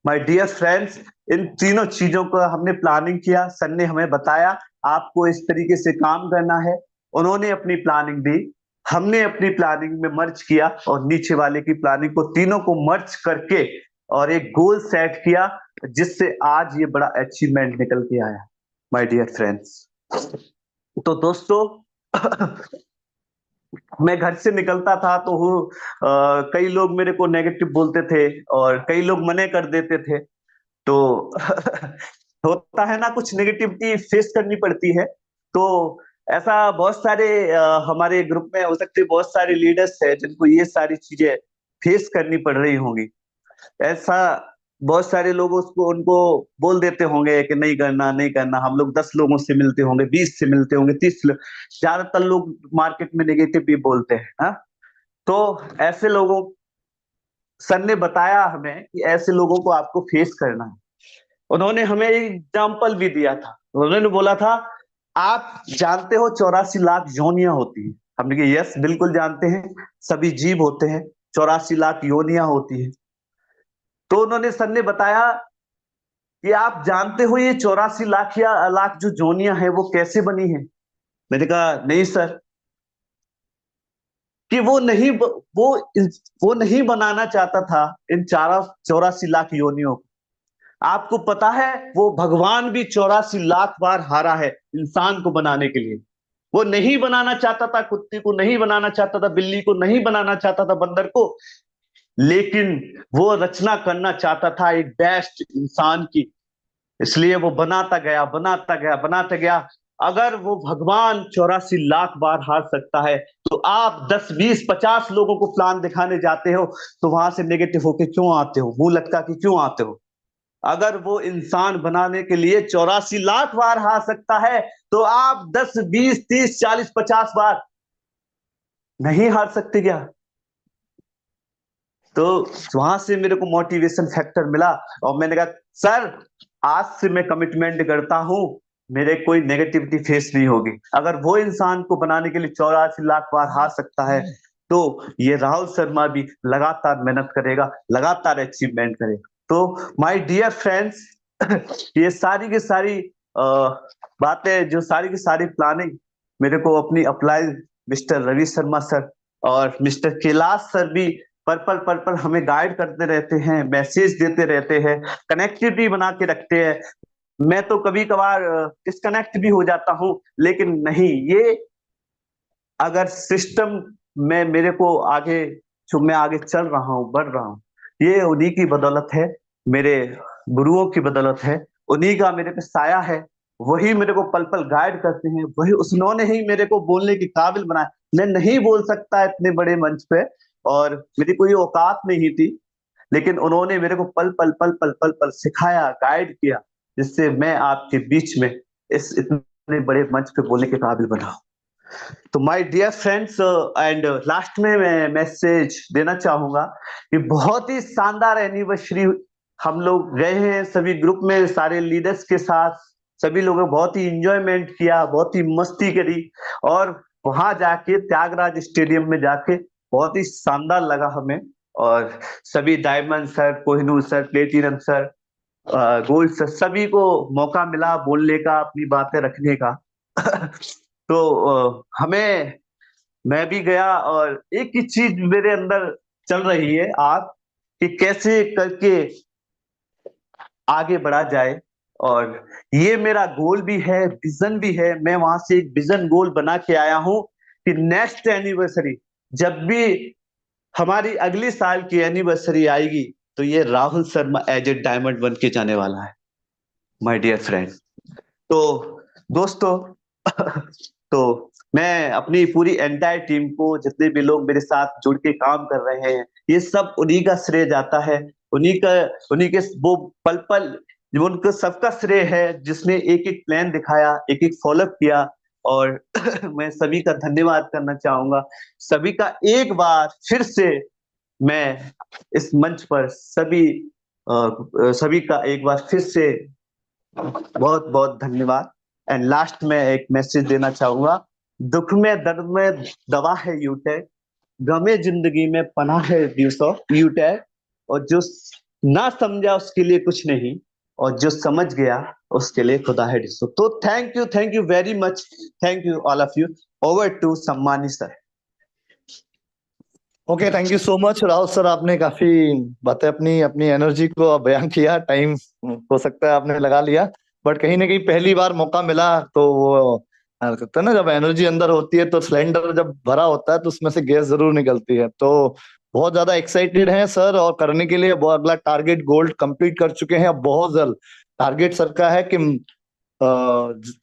माय डियर फ्रेंड्स, इन तीनों चीजों को हमने प्लानिंग किया, सर ने हमें बताया आपको इस तरीके से काम करना है, उन्होंने अपनी प्लानिंग दी, हमने अपनी प्लानिंग में मर्ज किया और नीचे वाले की प्लानिंग को तीनों को मर्ज करके और एक गोल सेट किया, जिससे आज ये बड़ा अचीवमेंट निकल के आया। माय डियर फ्रेंड्स, तो दोस्तों मैं घर से निकलता था तो कई लोग मेरे को नेगेटिव बोलते थे और कई लोग मने कर देते थे, तो होता है ना, कुछ नेगेटिविटी फेस करनी पड़ती है। तो ऐसा बहुत सारे हमारे ग्रुप में हो सकते बहुत सारे लीडर्स हैं जिनको ये सारी चीजें फेस करनी पड़ रही होंगी। ऐसा बहुत सारे लोग उसको उनको बोल देते होंगे कि नहीं करना नहीं करना। हम लोग 10 लोगों से मिलते होंगे, 20 से मिलते होंगे, 30 ज्यादातर लोग मार्केट में नेगेटिव भी बोलते हैं। हाँ, तो ऐसे लोगों, सर ने बताया हमें कि ऐसे लोगों को आपको फेस करना है। उन्होंने हमें एक एग्जाम्पल भी दिया था, उन्होंने बोला था आप जानते हो 84 लाख योनियां होती है। हमने कहा यस बिल्कुल जानते हैं, सभी जीव होते हैं, 84 लाख योनियां होती है। तो उन्होंने, सर ने बताया कि आप जानते हो ये 84 लाख या लाख जो योनियां है वो कैसे बनी है। मैंने कहा नहीं सर, कि वो नहीं बनाना चाहता था इन 84 लाख योनियों को। आपको पता है वो भगवान भी 84 लाख बार हारा है इंसान को बनाने के लिए। वो नहीं बनाना चाहता था, कुत्ते को नहीं बनाना चाहता था, बिल्ली को नहीं बनाना चाहता था, बंदर को, लेकिन वो रचना करना चाहता था एक बेस्ट इंसान की। इसलिए वो बनाता गया बनाता गया बनाता गया। अगर वो भगवान 84 लाख बार हार सकता है तो आप 10 20 50 लोगों को प्लान दिखाने जाते हो तो वहां से नेगेटिव होके क्यों आते हो, मुंह लटका के क्यों आते हो? अगर वो इंसान बनाने के लिए 84 लाख बार हार सकता है तो आप 10 20 30 40 50 बार नहीं हार सकते क्या? तो वहां से मेरे को मोटिवेशन फैक्टर मिला और मैंने कहा सर आज से मैं कमिटमेंट करता हूं मेरे कोई नेगेटिविटी फेस नहीं होगी। अगर वो इंसान को बनाने के लिए 84 लाख बार हार सकता है तो ये राहुल शर्मा भी लगातार मेहनत करेगा, लगातार अचीवमेंट करेगा। तो माय डियर फ्रेंड्स, ये सारी की सारी बातें, जो सारी की सारी प्लानिंग मेरे को अपनी upline mister Ravi Sharma sir और मिस्टर कैलाश सर भी पर हमें गाइड करते रहते हैं, मैसेज देते रहते हैं, कनेक्टिविटी बना के रखते हैं। मैं तो कभी कभार डिस्कनेक्ट भी हो जाता हूं, लेकिन नहीं, ये अगर सिस्टम में मेरे को आगे, जो मैं आगे चल रहा हूं, बढ़ रहा हूं, ये उन्हीं की बदौलत है, मेरे गुरुओं की बदौलत है, उन्हीं का मेरे पे साया है। वही मेरे को पल पल गाइड करते हैं, वही उन्होंने ही मेरे को बोलने के काबिल बनाया। मैं नहीं बोल सकता इतने बड़े मंच पे और मेरी कोई औकात नहीं थी, लेकिन उन्होंने मेरे को पल पल पल पल पल पल सिखाया, गाइड किया, जिससे मैं आपके बीच में इस इतने बड़े मंच पे बोलने के काबिल बना। तो my dear friends, and last में मैं मैसेज देना चाहूंगा कि बहुत ही शानदार एनिवर्सरी हम लोग गए हैं सभी ग्रुप में, सारे लीडर्स के साथ, सभी लोगों ने बहुत ही इंजॉयमेंट किया, बहुत ही मस्ती करी और वहां जाके त्यागराज स्टेडियम में जाके बहुत ही शानदार लगा हमें। और सभी diamond sir, Kohinoor sir, platinum sir, gold sir, सभी को मौका मिला बोलने का, अपनी बातें रखने का। तो मैं भी गया और एक ही चीज मेरे अंदर चल रही है आप कि कैसे करके आगे बढ़ा जाए, और ये मेरा गोल भी है, विजन भी है। मैं वहां से एक विजन गोल बना के आया हूं कि नेक्स्ट एनिवर्सरी, जब भी हमारी अगली साल की एनिवर्सरी आएगी तो ये Rahul Sharma as a diamond बन के जाने वाला है, माय डियर फ्रेंड। तो दोस्तों तो मैं अपनी पूरी एंटायर टीम को, जितने भी लोग मेरे साथ जुड़ के काम कर रहे हैं, ये सब उन्हीं का श्रेय जाता है, उन्हीं के वो पल पल उनको सबका श्रेय है जिसने एक एक प्लान दिखाया, एक एक फॉलोअप किया। और मैं सभी का धन्यवाद करना चाहूंगा। सभी का एक बार फिर से मैं इस मंच पर सभी का एक बार फिर से बहुत बहुत धन्यवाद। एंड लास्ट में एक मैसेज देना चाहूंगा, दुख में दर्द में दवा है यूटेक, गमे जिंदगी में पनाह है दिवसों यूटेक, और जो ना समझा उसके लिए कुछ नहीं, और जो समझ गया उसके लिए खुदा है डिसो। तो thank you very much, thank you all of you. Over to सम्मानी sir. Okay, thank you so much Rahul sir, आपने काफी बातें अपनी अपनी एनर्जी को बयान किया। टाइम हो सकता है आपने लगा लिया, बट कहीं ना कहीं पहली बार मौका मिला तो वो कहते हैं ना, जब एनर्जी अंदर होती है तो सिलेंडर जब भरा होता है तो उसमें से गैस जरूर निकलती है। तो बहुत ज्यादा एक्साइटेड हैं सर, और करने के लिए बहुत अगला टारगेट गोल्ड कंप्लीट कर चुके हैं। अब बहुत जल्द टारगेट सर का है कि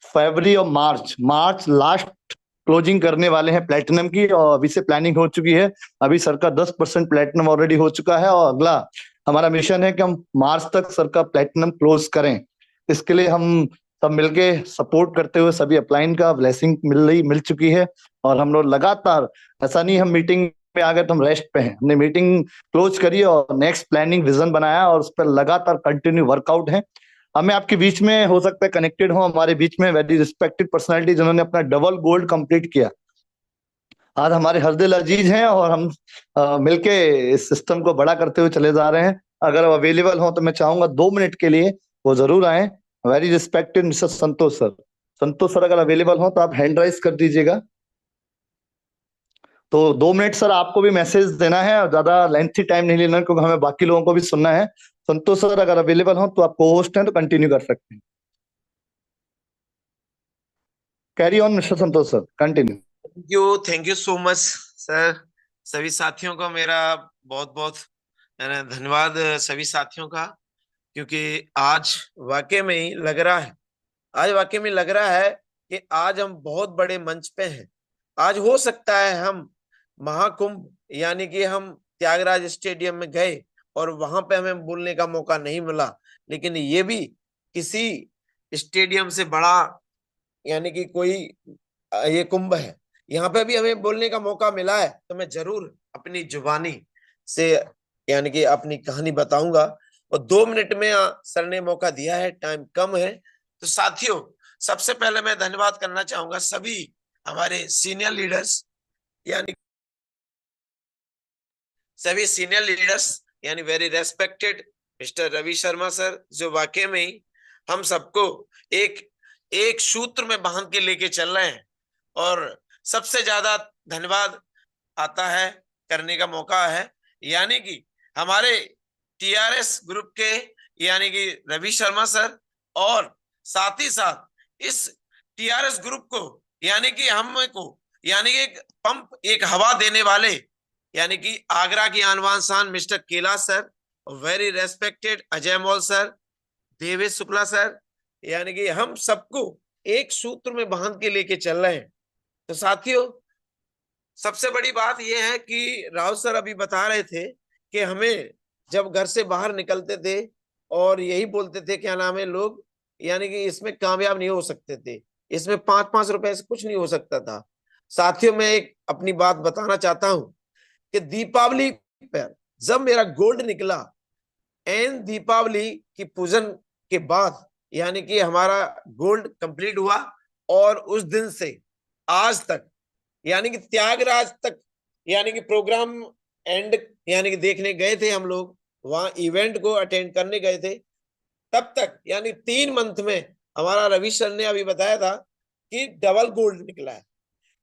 फरवरी और मार्च लास्ट क्लोजिंग करने वाले हैं प्लेटिनम की, और अभी से प्लानिंग हो चुकी है। अभी सर का 10% प्लेटिनम ऑलरेडी हो चुका है, और अगला हमारा मिशन है कि हम मार्च तक सर का प्लेटिनम क्लोज करें। इसके लिए हम सब मिलके सपोर्ट करते हुए सभी अपलाइन का ब्लेसिंग मिल चुकी है, और हम लोग लगातार, ऐसा नहीं हम मीटिंग में आ गए तो हम रेस्ट पे हैं, हमने मीटिंग क्लोज करी और नेक्स्ट प्लानिंग विजन बनाया, और उस पर लगातार कंटिन्यू वर्कआउट है। हमें आपके बीच में हो सकता है कनेक्टेड हो, हमारे बीच में वेरी रिस्पेक्टेड पर्सनालिटी जिन्होंने अपना डबल गोल्ड कंप्लीट किया, आज हमारे हर दिल अजीज हैं, और हम मिलके इस सिस्टम को बड़ा करते हुए चले जा रहे हैं। अगर अवेलेबल हो तो मैं चाहूंगा 2 मिनट के लिए वो जरूर आए। वेरी रिस्पेक्टेड मिस्टर संतोष सर, अगर अवेलेबल हो तो आप हैंड राइज कर दीजिएगा। तो 2 मिनट सर आपको भी मैसेज देना है, और ज्यादा लेंथी टाइम नहीं लेना क्योंकि हमें बाकी लोगों को भी सुनना है। संतोष सर अगर अवेलेबल हो तो आप को होस्ट हैं तो कंटिन्यू कर सकते हैं। Carry on mister Santosh sir, continue. Thank you so much sir. सभी साथियों को मेरा बहुत बहुत धन्यवाद, सभी साथियों का, क्योंकि आज वाकई में ही लग रहा है कि आज हम बहुत बड़े मंच पे हैं। आज हो सकता है हम महाकुंभ यानी कि हम त्यागराज स्टेडियम में गए और वहां पे हमें बोलने का मौका नहीं मिला, लेकिन ये भी किसी स्टेडियम से बड़ा यानी कि कोई ये कुंभ है, यहाँ पे भी हमें बोलने का मौका मिला है, तो मैं जरूर अपनी जुबानी से यानी कि अपनी कहानी बताऊंगा। और 2 मिनट में सर ने मौका दिया है, टाइम कम है। तो साथियों, सबसे पहले मैं धन्यवाद करना चाहूंगा सभी हमारे सीनियर लीडर्स यानी very respected mister Ravi Sharma sir, जो वाकई में ही हम सबको एक सूत्र में बांध के लेके चल रहे हैं। और सबसे ज्यादा धन्यवाद आता है, करने का मौका है, यानी कि हमारे टीआरएस ग्रुप के यानी कि रवि शर्मा सर, और साथ ही साथ इस टीआरएस ग्रुप को यानी कि हमको यानी कि एक पंप, एक हवा देने वाले यानी कि आगरा की आनवान शान mister Kailash sir, very respected Ajay Mal sir, Devesh Shukla sir, यानी कि हम सबको एक सूत्र में बांध के लेके चल रहे हैं। तो साथियों, सबसे बड़ी बात यह है कि राहुल सर अभी बता रहे थे कि हमें जब घर से बाहर निकलते थे और यही बोलते थे क्या नाम है लोग, यानी कि इसमें कामयाब नहीं हो सकते थे, इसमें 5-5 रुपए से कुछ नहीं हो सकता था। साथियों, मैं एक अपनी बात बताना चाहता हूं कि दीपावली पर जब मेरा गोल्ड निकला, एंड दीपावली की पूजन के बाद यानी कि हमारा गोल्ड कंप्लीट हुआ, और उस दिन से आज तक यानी कि त्यागराज तक यानी कि प्रोग्राम एंड यानी कि देखने गए थे हम लोग, वहां इवेंट को अटेंड करने गए थे, तब तक यानी 3 मंथ में हमारा रवि सर ने अभी बताया था कि डबल गोल्ड निकला है।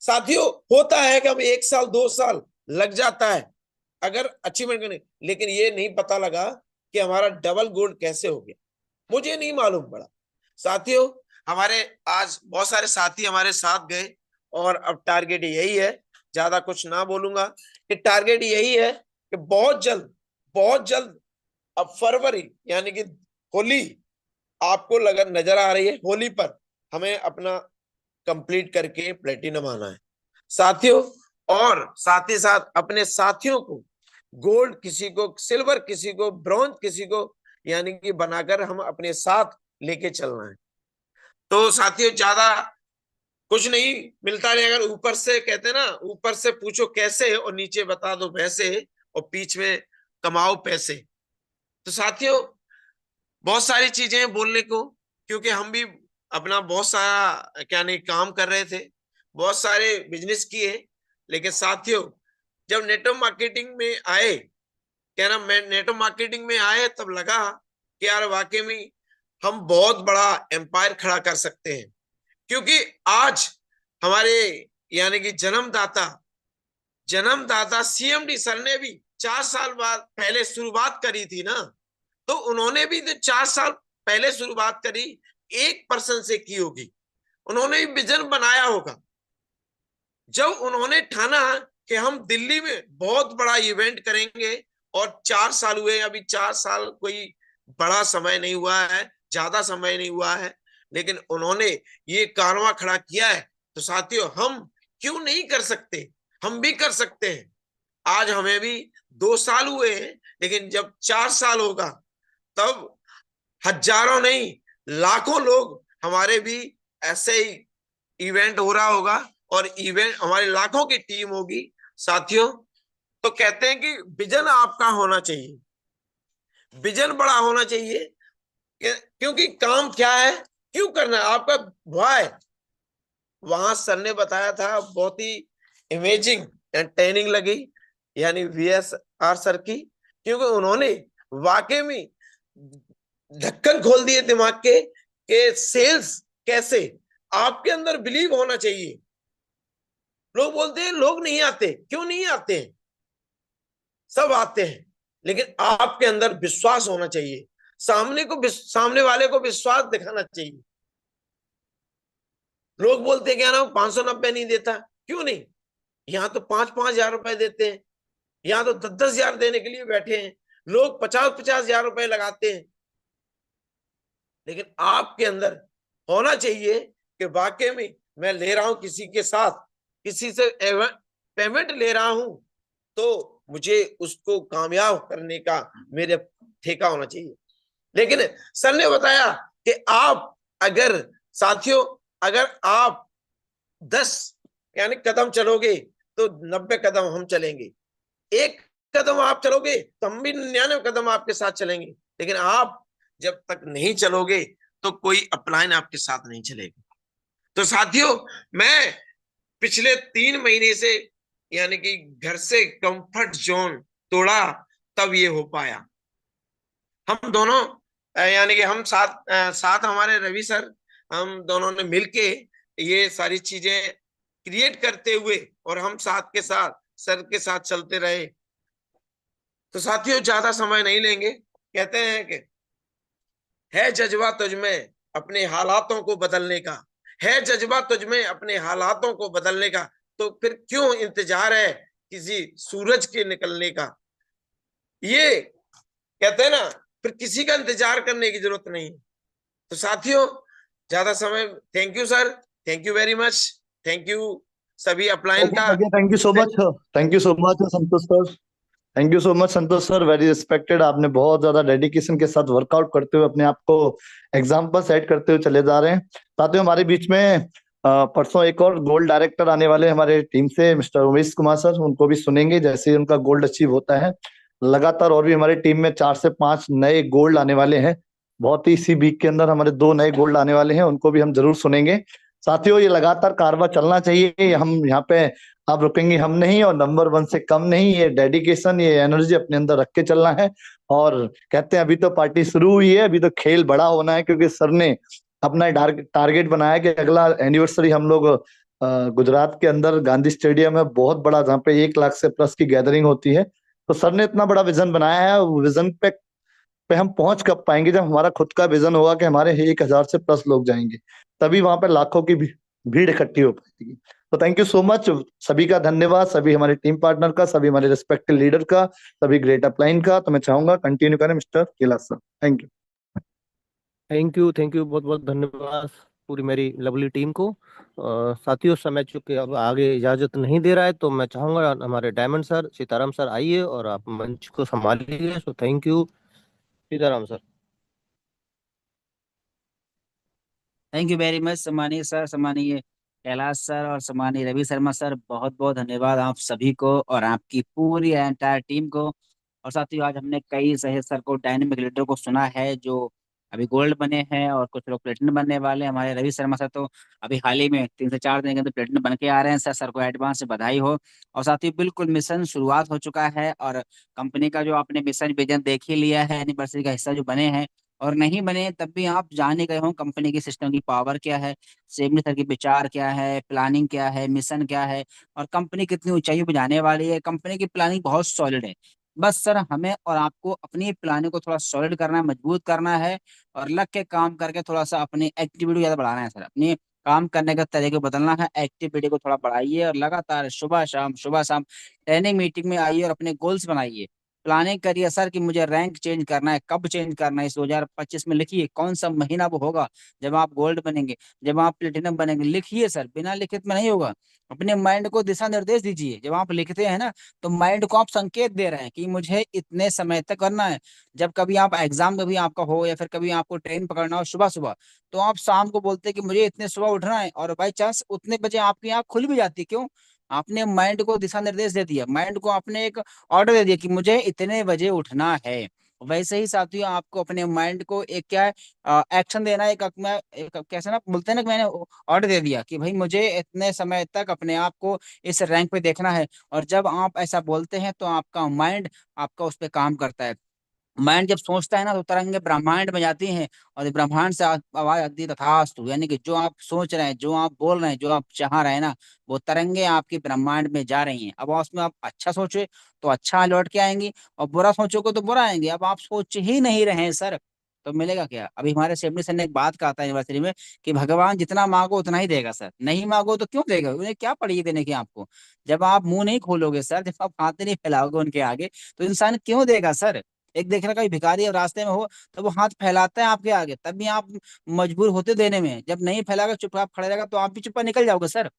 साथियों, होता है कि हम 1 साल 2 साल लग जाता है अगर अचीवमेंट करने, लेकिन ये नहीं पता लगा कि हमारा डबल गोल्ड कैसे हो गया, मुझे नहीं मालूम पड़ा। साथियों, हमारे आज बहुत सारे साथी हमारे साथ गए, और अब टारगेट यही है, ज्यादा कुछ ना बोलूंगा, कि टारगेट यही है कि बहुत जल्द अब फरवरी यानी कि होली आपको नजर आ रही है, होली पर हमें अपना कंप्लीट करके प्लेटिनम आना है साथियों। और साथ ही साथ अपने साथियों को गोल्ड, किसी को सिल्वर, किसी को ब्रॉन्ज, किसी को यानी कि बनाकर हम अपने साथ लेके चलना है। तो साथियों, ज्यादा कुछ नहीं मिलता नहीं, अगर ऊपर से कहते ना, ऊपर से पूछो कैसे और नीचे बता दो वैसे, और बीच में कमाओ पैसे। तो साथियों, बहुत सारी चीजें बोलने को, क्योंकि हम भी अपना बहुत सारा क्या नहीं काम कर रहे थे, बहुत सारे बिजनेस किए, लेकिन साथियों जब नेटवर्क मार्केटिंग में आए, क्या ना, मैं नेटवर्क मार्केटिंग में आए तब लगा कि यार वाकई में हम बहुत बड़ा एम्पायर खड़ा कर सकते हैं। क्योंकि आज हमारे यानी कि जन्मदाता सीएमडी सर ने भी 4 साल बाद पहले शुरुआत करी थी ना, तो उन्होंने भी तो 4 साल पहले शुरुआत करी, 1% से की होगी, उन्होंने भी विजन बनाया होगा। जब उन्होंने ठाना कि हम दिल्ली में बहुत बड़ा इवेंट करेंगे, और 4 साल हुए, अभी 4 साल कोई बड़ा समय नहीं हुआ है, ज्यादा समय नहीं हुआ है, लेकिन उन्होंने ये कारवां खड़ा किया है। तो साथियों हम क्यों नहीं कर सकते, हम भी कर सकते हैं। आज हमें भी 2 साल हुए हैं, लेकिन जब 4 साल होगा तब हजारों नहीं लाखों लोग हमारे भी ऐसे ही इवेंट हो रहा होगा, और इवेंट हमारे लाखों की टीम होगी। साथियों तो कहते हैं कि विजन आपका होना चाहिए, विजन बड़ा होना चाहिए, क्योंकि काम क्या है, क्यों करना है, आपका व्हाई। वहां सर ने बताया था, बहुत ही इमेजिंग एंड ट्रेनिंग लगी, यानी VSR सर की, क्योंकि उन्होंने वाकई में ढक्कन खोल दिए दिमाग के सेल्स कैसे, आपके अंदर बिलीव होना चाहिए। लोग बोलते हैं लोग नहीं आते, क्यों नहीं आते हैं, सब आते हैं, लेकिन आपके अंदर विश्वास होना चाहिए, सामने वाले को विश्वास दिखाना चाहिए। लोग बोलते हैं क्या ना 590 नहीं देता, क्यों नहीं, यहाँ तो 5-5 हजार रुपए देते हैं, यहाँ तो 10-10 हजार देने के लिए बैठे हैं, लोग 50-50 हजार रुपए लगाते हैं। लेकिन आपके अंदर होना चाहिए कि वाकई में मैं ले रहा हूं किसी के साथ, किसी से पेमेंट ले रहा हूं, तो मुझे उसको कामयाब करने का मेरे ठेका होना चाहिए। लेकिन सर ने बताया कि आप अगर साथियों अगर आप 10 यानी कदम चलोगे तो 90 कदम हम चलेंगे, 1 कदम आप चलोगे तो हम भी 99 कदम आपके साथ चलेंगे, लेकिन आप जब तक नहीं चलोगे तो कोई अपलाइन आपके साथ नहीं चलेगा। तो साथियों मैं पिछले 3 महीने से यानी कि घर से कंफर्ट जोन तोड़ा, तब ये हो पाया। हम दोनों यानी कि हम साथ हमारे रवि सर, हम दोनों ने मिलके ये सारी चीजें क्रिएट करते हुए, और हम साथ के साथ सर के साथ चलते रहे। तो साथियों ज्यादा समय नहीं लेंगे, कहते हैं कि है जज्बा तुझमें अपने हालातों को बदलने का, है जज्बा तुझमें अपने हालातों को बदलने का, तो फिर क्यों इंतजार है किसी सूरज के निकलने का। ये कहते हैं ना, फिर किसी का इंतजार करने की जरूरत नहीं। तो साथियों ज्यादा समय, thank you sir, thank you very much, thank you सभी अपलाइन का। Thank you so much, thank you so much Santosh sir, thank you so much Santosh sir, very respected. आपने बहुत ज्यादा डेडिकेशन के साथ वर्कआउट करते हुए अपने आप को एग्जाम्पल सेट करते हुए चले जा रहे हैं। साथियों हमारे बीच में परसों एक और गोल्ड डायरेक्टर आने वाले हमारे टीम से, मिस्टर उमेश कुमार सर, उनको भी सुनेंगे जैसे ही उनका गोल्ड अचीव होता है। लगातार और भी हमारी टीम में 4 से 5 नए गोल्ड आने वाले हैं, बहुत ही इसी वीक के अंदर हमारे 2 नए गोल्ड आने वाले हैं, उनको भी हम जरूर सुनेंगे। साथियों ये लगातार कारवा चलना चाहिए, हम यहाँ पे आप रुकेंगे हम नहीं, और नंबर 1 से कम नहीं, ये डेडिकेशन ये एनर्जी अपने अंदर रख के चलना है। और कहते हैं अभी तो पार्टी शुरू हुई है, अभी तो खेल बड़ा होना है, क्योंकि सर ने अपना टारगेट बनाया कि अगला एनिवर्सरी हम लोग गुजरात के अंदर गांधी स्टेडियम है, बहुत बड़ा, जहाँ पे 1 लाख से प्लस की गैदरिंग होती है। तो सर ने इतना बड़ा विजन बनाया है, विजन पे हम पहुंच कब पाएंगे, जब हमारा खुद का विजन होगा कि हमारे 1000 से प्लस लोग जाएंगे, तभी वहां पे लाखों की भीड़ इकट्ठी हो पाएगी। तो थैंक यू सो मच, सभी का धन्यवाद, सभी हमारे टीम पार्टनर का, सभी हमारे रिस्पेक्टिव लीडर का, सभी ग्रेट अपलाइन का। तो मैं चाहूंगा कंटिन्यू करें mister Kailash sir, thank you. Thank you बहुत बहुत धन्यवाद पूरी मेरी लवली टीम को। साथियों समय चूंकि अब आगे इजाजत नहीं दे रहा है, तो मैं चाहूंगा हमारे डायमंड सर सीताराम सर आइए और आप मंच को संभालिए। So thank you Sitaram sir. Thank you very much सम्मानीय सर, सम्मानीय कैलाश सर और सम्मानीय रवि शर्मा सर, बहुत बहुत धन्यवाद आप सभी को और आपकी पूरी एंटायर टीम को। और साथियों आज हमने कई सही सर को, डायनेमिक लीडर को सुना है जो अभी गोल्ड बने हैं और कुछ लोग प्लेटिनम बनने वाले हैं। हमारे रवि शर्मा सर तो अभी हाल ही में 3 से 4 दिन के अंदर प्लेटिनम बन के आ रहे हैं सर। सर को एडवांस से बधाई हो। और साथ ही बिल्कुल मिशन शुरुआत हो चुका है, और कंपनी का जो आपने मिशन विजन देख ही लिया है, एनिवर्सरी का हिस्सा जो बने हैं और नहीं बने तब भी आप जान ही गए हो कंपनी के सिस्टम की पावर क्या है, सेमनी सर की विचार क्या है, प्लानिंग क्या है, मिशन क्या है, और कंपनी कितनी ऊंचाइयों पे जाने वाली है। कंपनी की प्लानिंग बहुत सॉलिड है। बस सर हमें और आपको अपनी प्लानिंग को थोड़ा सॉलिड करना है, मजबूत करना है, और लग के काम करके थोड़ा सा अपनी एक्टिविटी ज्यादा बढ़ाना है सर। अपनी काम करने का तरीके बदलना है, एक्टिविटी को थोड़ा बढ़ाइए और लगातार सुबह शाम ट्रेनिंग मीटिंग में आइए और अपने गोल्स बनाइए। प्लानिंग करिए सर कि मुझे रैंक चेंज करना है, कब चेंज करना है। इस 2025 में लिखिए कौन सा महीना वो होगा जब आप गोल्ड बनेंगे, जब आप प्लेटिनम बनेंगे। लिखिए सर, बिना लिखित में नहीं होगा। अपने माइंड को दिशा निर्देश दीजिए। जब आप लिखते हैं ना तो माइंड को आप संकेत दे रहे हैं कि मुझे इतने समय तक करना है। जब कभी आप एग्जाम कभी आपका हो या फिर कभी आपको ट्रेन पकड़ना हो सुबह सुबह, तो आप शाम को बोलते हैं कि मुझे इतने सुबह उठना है, और बाई चांस उतने बजे आपकी आंख खुल भी जाती है। क्यों? आपने माइंड को दिशा निर्देश दे दिया, माइंड को आपने एक ऑर्डर दे दिया कि मुझे इतने बजे उठना है। वैसे ही साथियों आपको अपने माइंड को एक क्या है, एक्शन देना है। एक कैसे ना बोलते हैं ना कि मैंने ऑर्डर दे दिया कि भाई मुझे इतने समय तक अपने आप को इस रैंक पे देखना है। और जब आप ऐसा बोलते हैं तो आपका माइंड आपका उस पर काम करता है। माइंड जब सोचता है ना तो तरंगे ब्रह्मांड में जाती हैं, और ये ब्रह्मांड से आवाज आती है तथास्तु। यानी कि जो आप सोच रहे हैं, जो आप बोल रहे हैं, जो आप चाह रहे हैं ना, वो तरंगे आपके ब्रह्मांड में जा रही हैं। अब उसमें आप अच्छा सोचे तो अच्छा लौट के आएंगी, और बुरा सोचोगे तो बुरा आएंगे। अब आप सोच ही नहीं रहे हैं सर, तो मिलेगा क्या? अभी हमारे सेमनी सर ने एक बात कहा था यूनिवर्सिटी में कि भगवान जितना मांगो उतना ही देगा सर, नहीं मांगो तो क्यों देगा? उन्हें क्या पड़ी देने की आपको? जब आप मुंह नहीं खोलोगे सर, जब आप हाथ नहीं फैलाओगे उनके आगे, तो इंसान क्यों देगा सर? एक देखना कभी भिखारी और रास्ते में हो तो वो हाथ फैलाता है आपके आगे, तब भी आप मजबूर होते देने में। जब नहीं फैलागा, चुपचाप खड़े रहेगा, तो आप भी चुपचाप निकल जाओगे सर।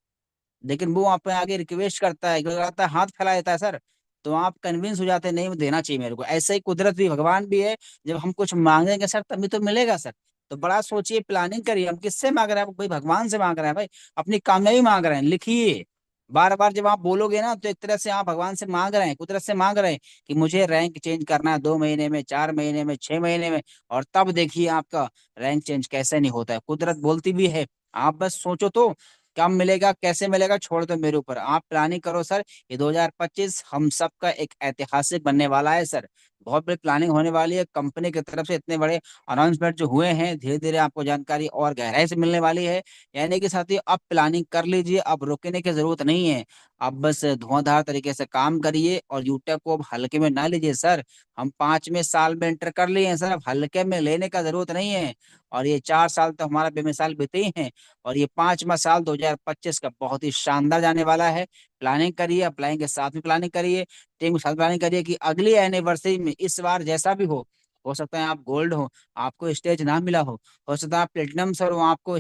लेकिन वो आप पे आगे रिक्वेस्ट करता है, आता है, हाथ फैला देता है सर, तो आप कन्विंस हो जाते हैं नहीं वो देना चाहिए मेरे को। ऐसे ही कुदरत भी, भगवान भी है। जब हम कुछ मांगेंगे सर तभी तो मिलेगा सर। तो बड़ा सोचिए, प्लानिंग करिए। हम किससे मांग रहे हैं भाई? भगवान से मांग रहे हैं भाई, अपनी कामयाबी मांग रहे हैं। लिखिए, बार बार जब आप बोलोगे ना तो एक तरह से आप भगवान से मांग रहे हैं, कुदरत से मांग रहे हैं कि मुझे रैंक चेंज करना है 2 महीने में, 4 महीने में, 6 महीने में। और तब देखिए आपका रैंक चेंज कैसे नहीं होता है। कुदरत बोलती भी है, आप बस सोचो तो कब मिलेगा, कैसे मिलेगा, छोड़ दो मेरे ऊपर। आप प्लानिंग करो सर। ये 2025 हम सबका एक ऐतिहासिक बनने वाला है सर। बहुत बड़ी प्लानिंग होने वाली है कंपनी की तरफ से। इतने बड़े अनाउंसमेंट जो हुए हैं, धीरे धीरे आपको जानकारी और गहराई से मिलने वाली है। यानी कि साथियों अब प्लानिंग कर लीजिए, अब रुकने की जरूरत नहीं है। अब बस धुआंधार तरीके से काम करिए, और यूटेक को अब हल्के में ना लीजिए सर। हम 5वें साल में एंटर कर लिए हैं सर, अब हल्के में लेने का जरूरत नहीं है। और ये 4 साल तो हमारा बेमिसाल बीते ही हैं, और ये 5वां साल 2025 का बहुत ही शानदार जाने वाला है। प्लानिंग करिए, अप्लाई के साथ भी प्लानिंग करिए, टीम के साथ प्लानिंग करिए कि अगली एनिवर्सरी में इस बार जैसा भी हो सकता है आप गोल्ड हो, आपको स्टेज ना मिला हो सकता है आप प्लेटिनम सर हो, आपको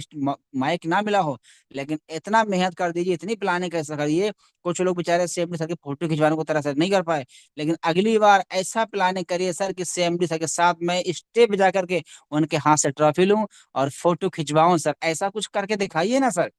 माइक ना मिला हो, लेकिन इतना मेहनत कर दीजिए, इतनी प्लानिंग कैसे करिए। कुछ लोग बेचारे सीएमडी सर की फोटो खिंचवाने को तरह से नहीं कर पाए, लेकिन अगली बार ऐसा प्लानिंग करिए सर कि सीएमडी सर के साथ मैं स्टेज पे जाकर के उनके हाथ से ट्रॉफी लूं और फोटो खिंचवाऊं सर। ऐसा कुछ करके दिखाइए ना सर।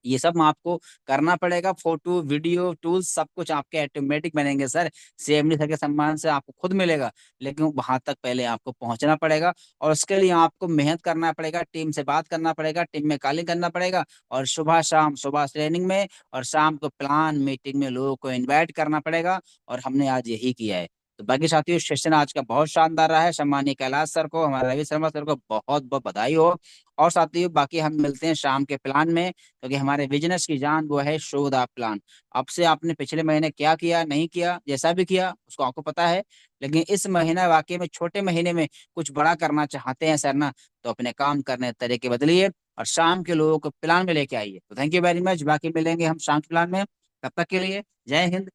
ये सब आपको करना पड़ेगा। फोटो वीडियो टूल्स सब कुछ आपके ऑटोमेटिक बनेंगे सर, सीएमडी सर के सम्मान से आपको खुद मिलेगा। लेकिन वहां तक पहले आपको पहुंचना पड़ेगा, और उसके लिए आपको मेहनत करना पड़ेगा, टीम से बात करना पड़ेगा, टीम में कॉलिंग करना पड़ेगा, और सुबह शाम, सुबह ट्रेनिंग में और शाम को प्लान मीटिंग में लोगों को इन्वाइट करना पड़ेगा। और हमने आज यही किया है। तो बाकी साथियों सेशन आज का बहुत शानदार रहा है। सम्मानीय कैलाश सर को, हमारे रवि शर्मा सर को बहुत बहुत बधाई हो। और साथियों बाकी हम मिलते हैं शाम के प्लान में, क्योंकि हमारे बिजनेस की जान वो है शो द प्लान। अब से आपने पिछले महीने क्या किया नहीं किया, जैसा भी किया उसको आपको पता है, लेकिन इस महीना वाकई में छोटे महीने में कुछ बड़ा करना चाहते हैं सर ना, तो अपने काम करने के तरीके बदलिए और शाम के लोगों को प्लान में लेके आइए। तो थैंक यू वेरी मच। बाकी मिलेंगे हम शाम के प्लान में, तब तक के लिए जय हिंद,